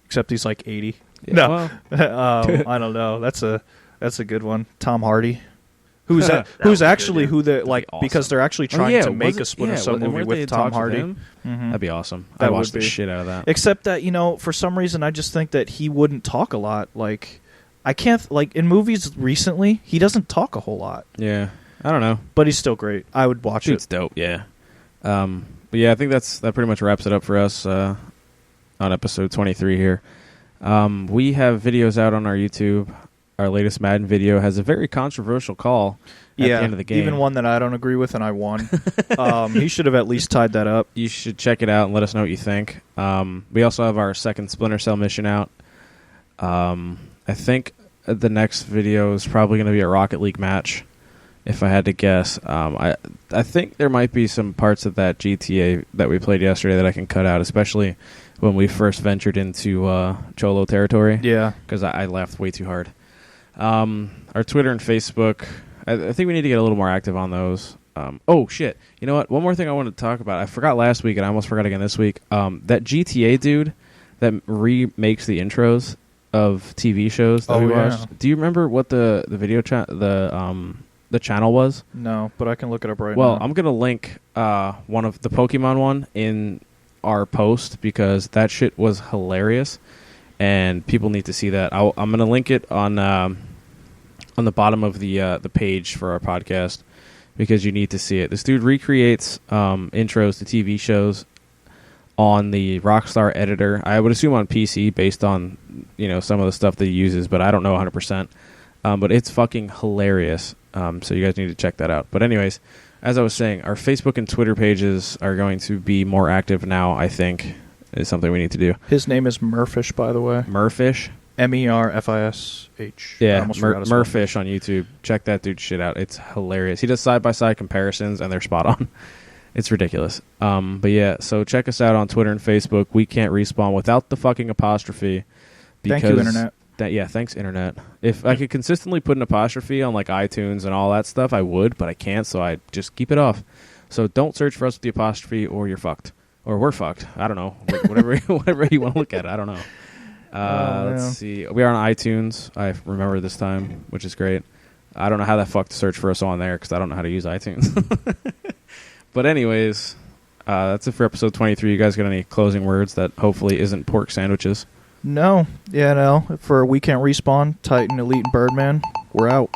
except he's like 80. Yeah, no, I don't know. That's a good one. Tom Hardy, who's was actually good, who the awesome. because they're actually trying to make a Splinter Cell movie with Tom Hardy. That'd be awesome. That I'd would watch the be. shit out of that. Except that, for some reason I just think that he wouldn't talk a lot. Like, I can't, like, in movies recently, he doesn't talk a whole lot. Yeah. I don't know. But he's still great. I would watch Dude's it. dope, yeah. But yeah, I think that pretty much wraps it up for us on episode 23 here. We have videos out on our YouTube. Our latest Madden video has a very controversial call at the end of the game. Even one that I don't agree with, and I won. He should have at least tied that up. You should check it out and let us know what you think. We also have our second Splinter Cell mission out. I think the next video is probably going to be a Rocket League match, if I had to guess. I think there might be some parts of that GTA that we played yesterday that I can cut out, especially when we first ventured into Cholo territory. Yeah. Because I laughed way too hard. Our Twitter and Facebook, I think we need to get a little more active on those. Oh, shit. You know what? One more thing I wanted to talk about. I forgot last week, and I almost forgot again this week. That GTA dude that remakes the intros of TV shows that we watched. Yeah. Do you remember what the video the channel was? No, but I can look it up right now. Well, I'm going to link one of the Pokemon one in our post because that shit was hilarious, and people need to see that. I'm going to link it on the bottom of the page for our podcast because you need to see it. This dude recreates intros to TV shows on the Rockstar editor. I would assume on PC based on some of the stuff that he uses, but I don't know 100%. But it's fucking hilarious. So you guys need to check that out. But anyways, as I was saying, our Facebook and Twitter pages are going to be more active now, I think, is something we need to do. His name is Murfish, by the way. Murfish? Merfish. Yeah, Murfish on YouTube. Check that dude's shit out. It's hilarious. He does side-by-side comparisons, and they're spot on. It's ridiculous. But yeah, so check us out on Twitter and Facebook. We Can't Respawn without the fucking apostrophe. Thank you, Internet. Thanks, Internet. If I could consistently put an apostrophe on like iTunes and all that stuff, I would, but I can't, so I just keep it off. So don't search for us with the apostrophe, or you're fucked. Or we're fucked. I don't know. Whatever you want to look at it. I don't know. Let's see. We are on iTunes, I remember this time, which is great. I don't know how the fuck to search for us on there, because I don't know how to use iTunes. But anyways, that's it for episode 23. You guys got any closing words that hopefully isn't pork sandwiches? No. Yeah, no. For We Can't Respawn, Titan, Elite, and Birdman, we're out.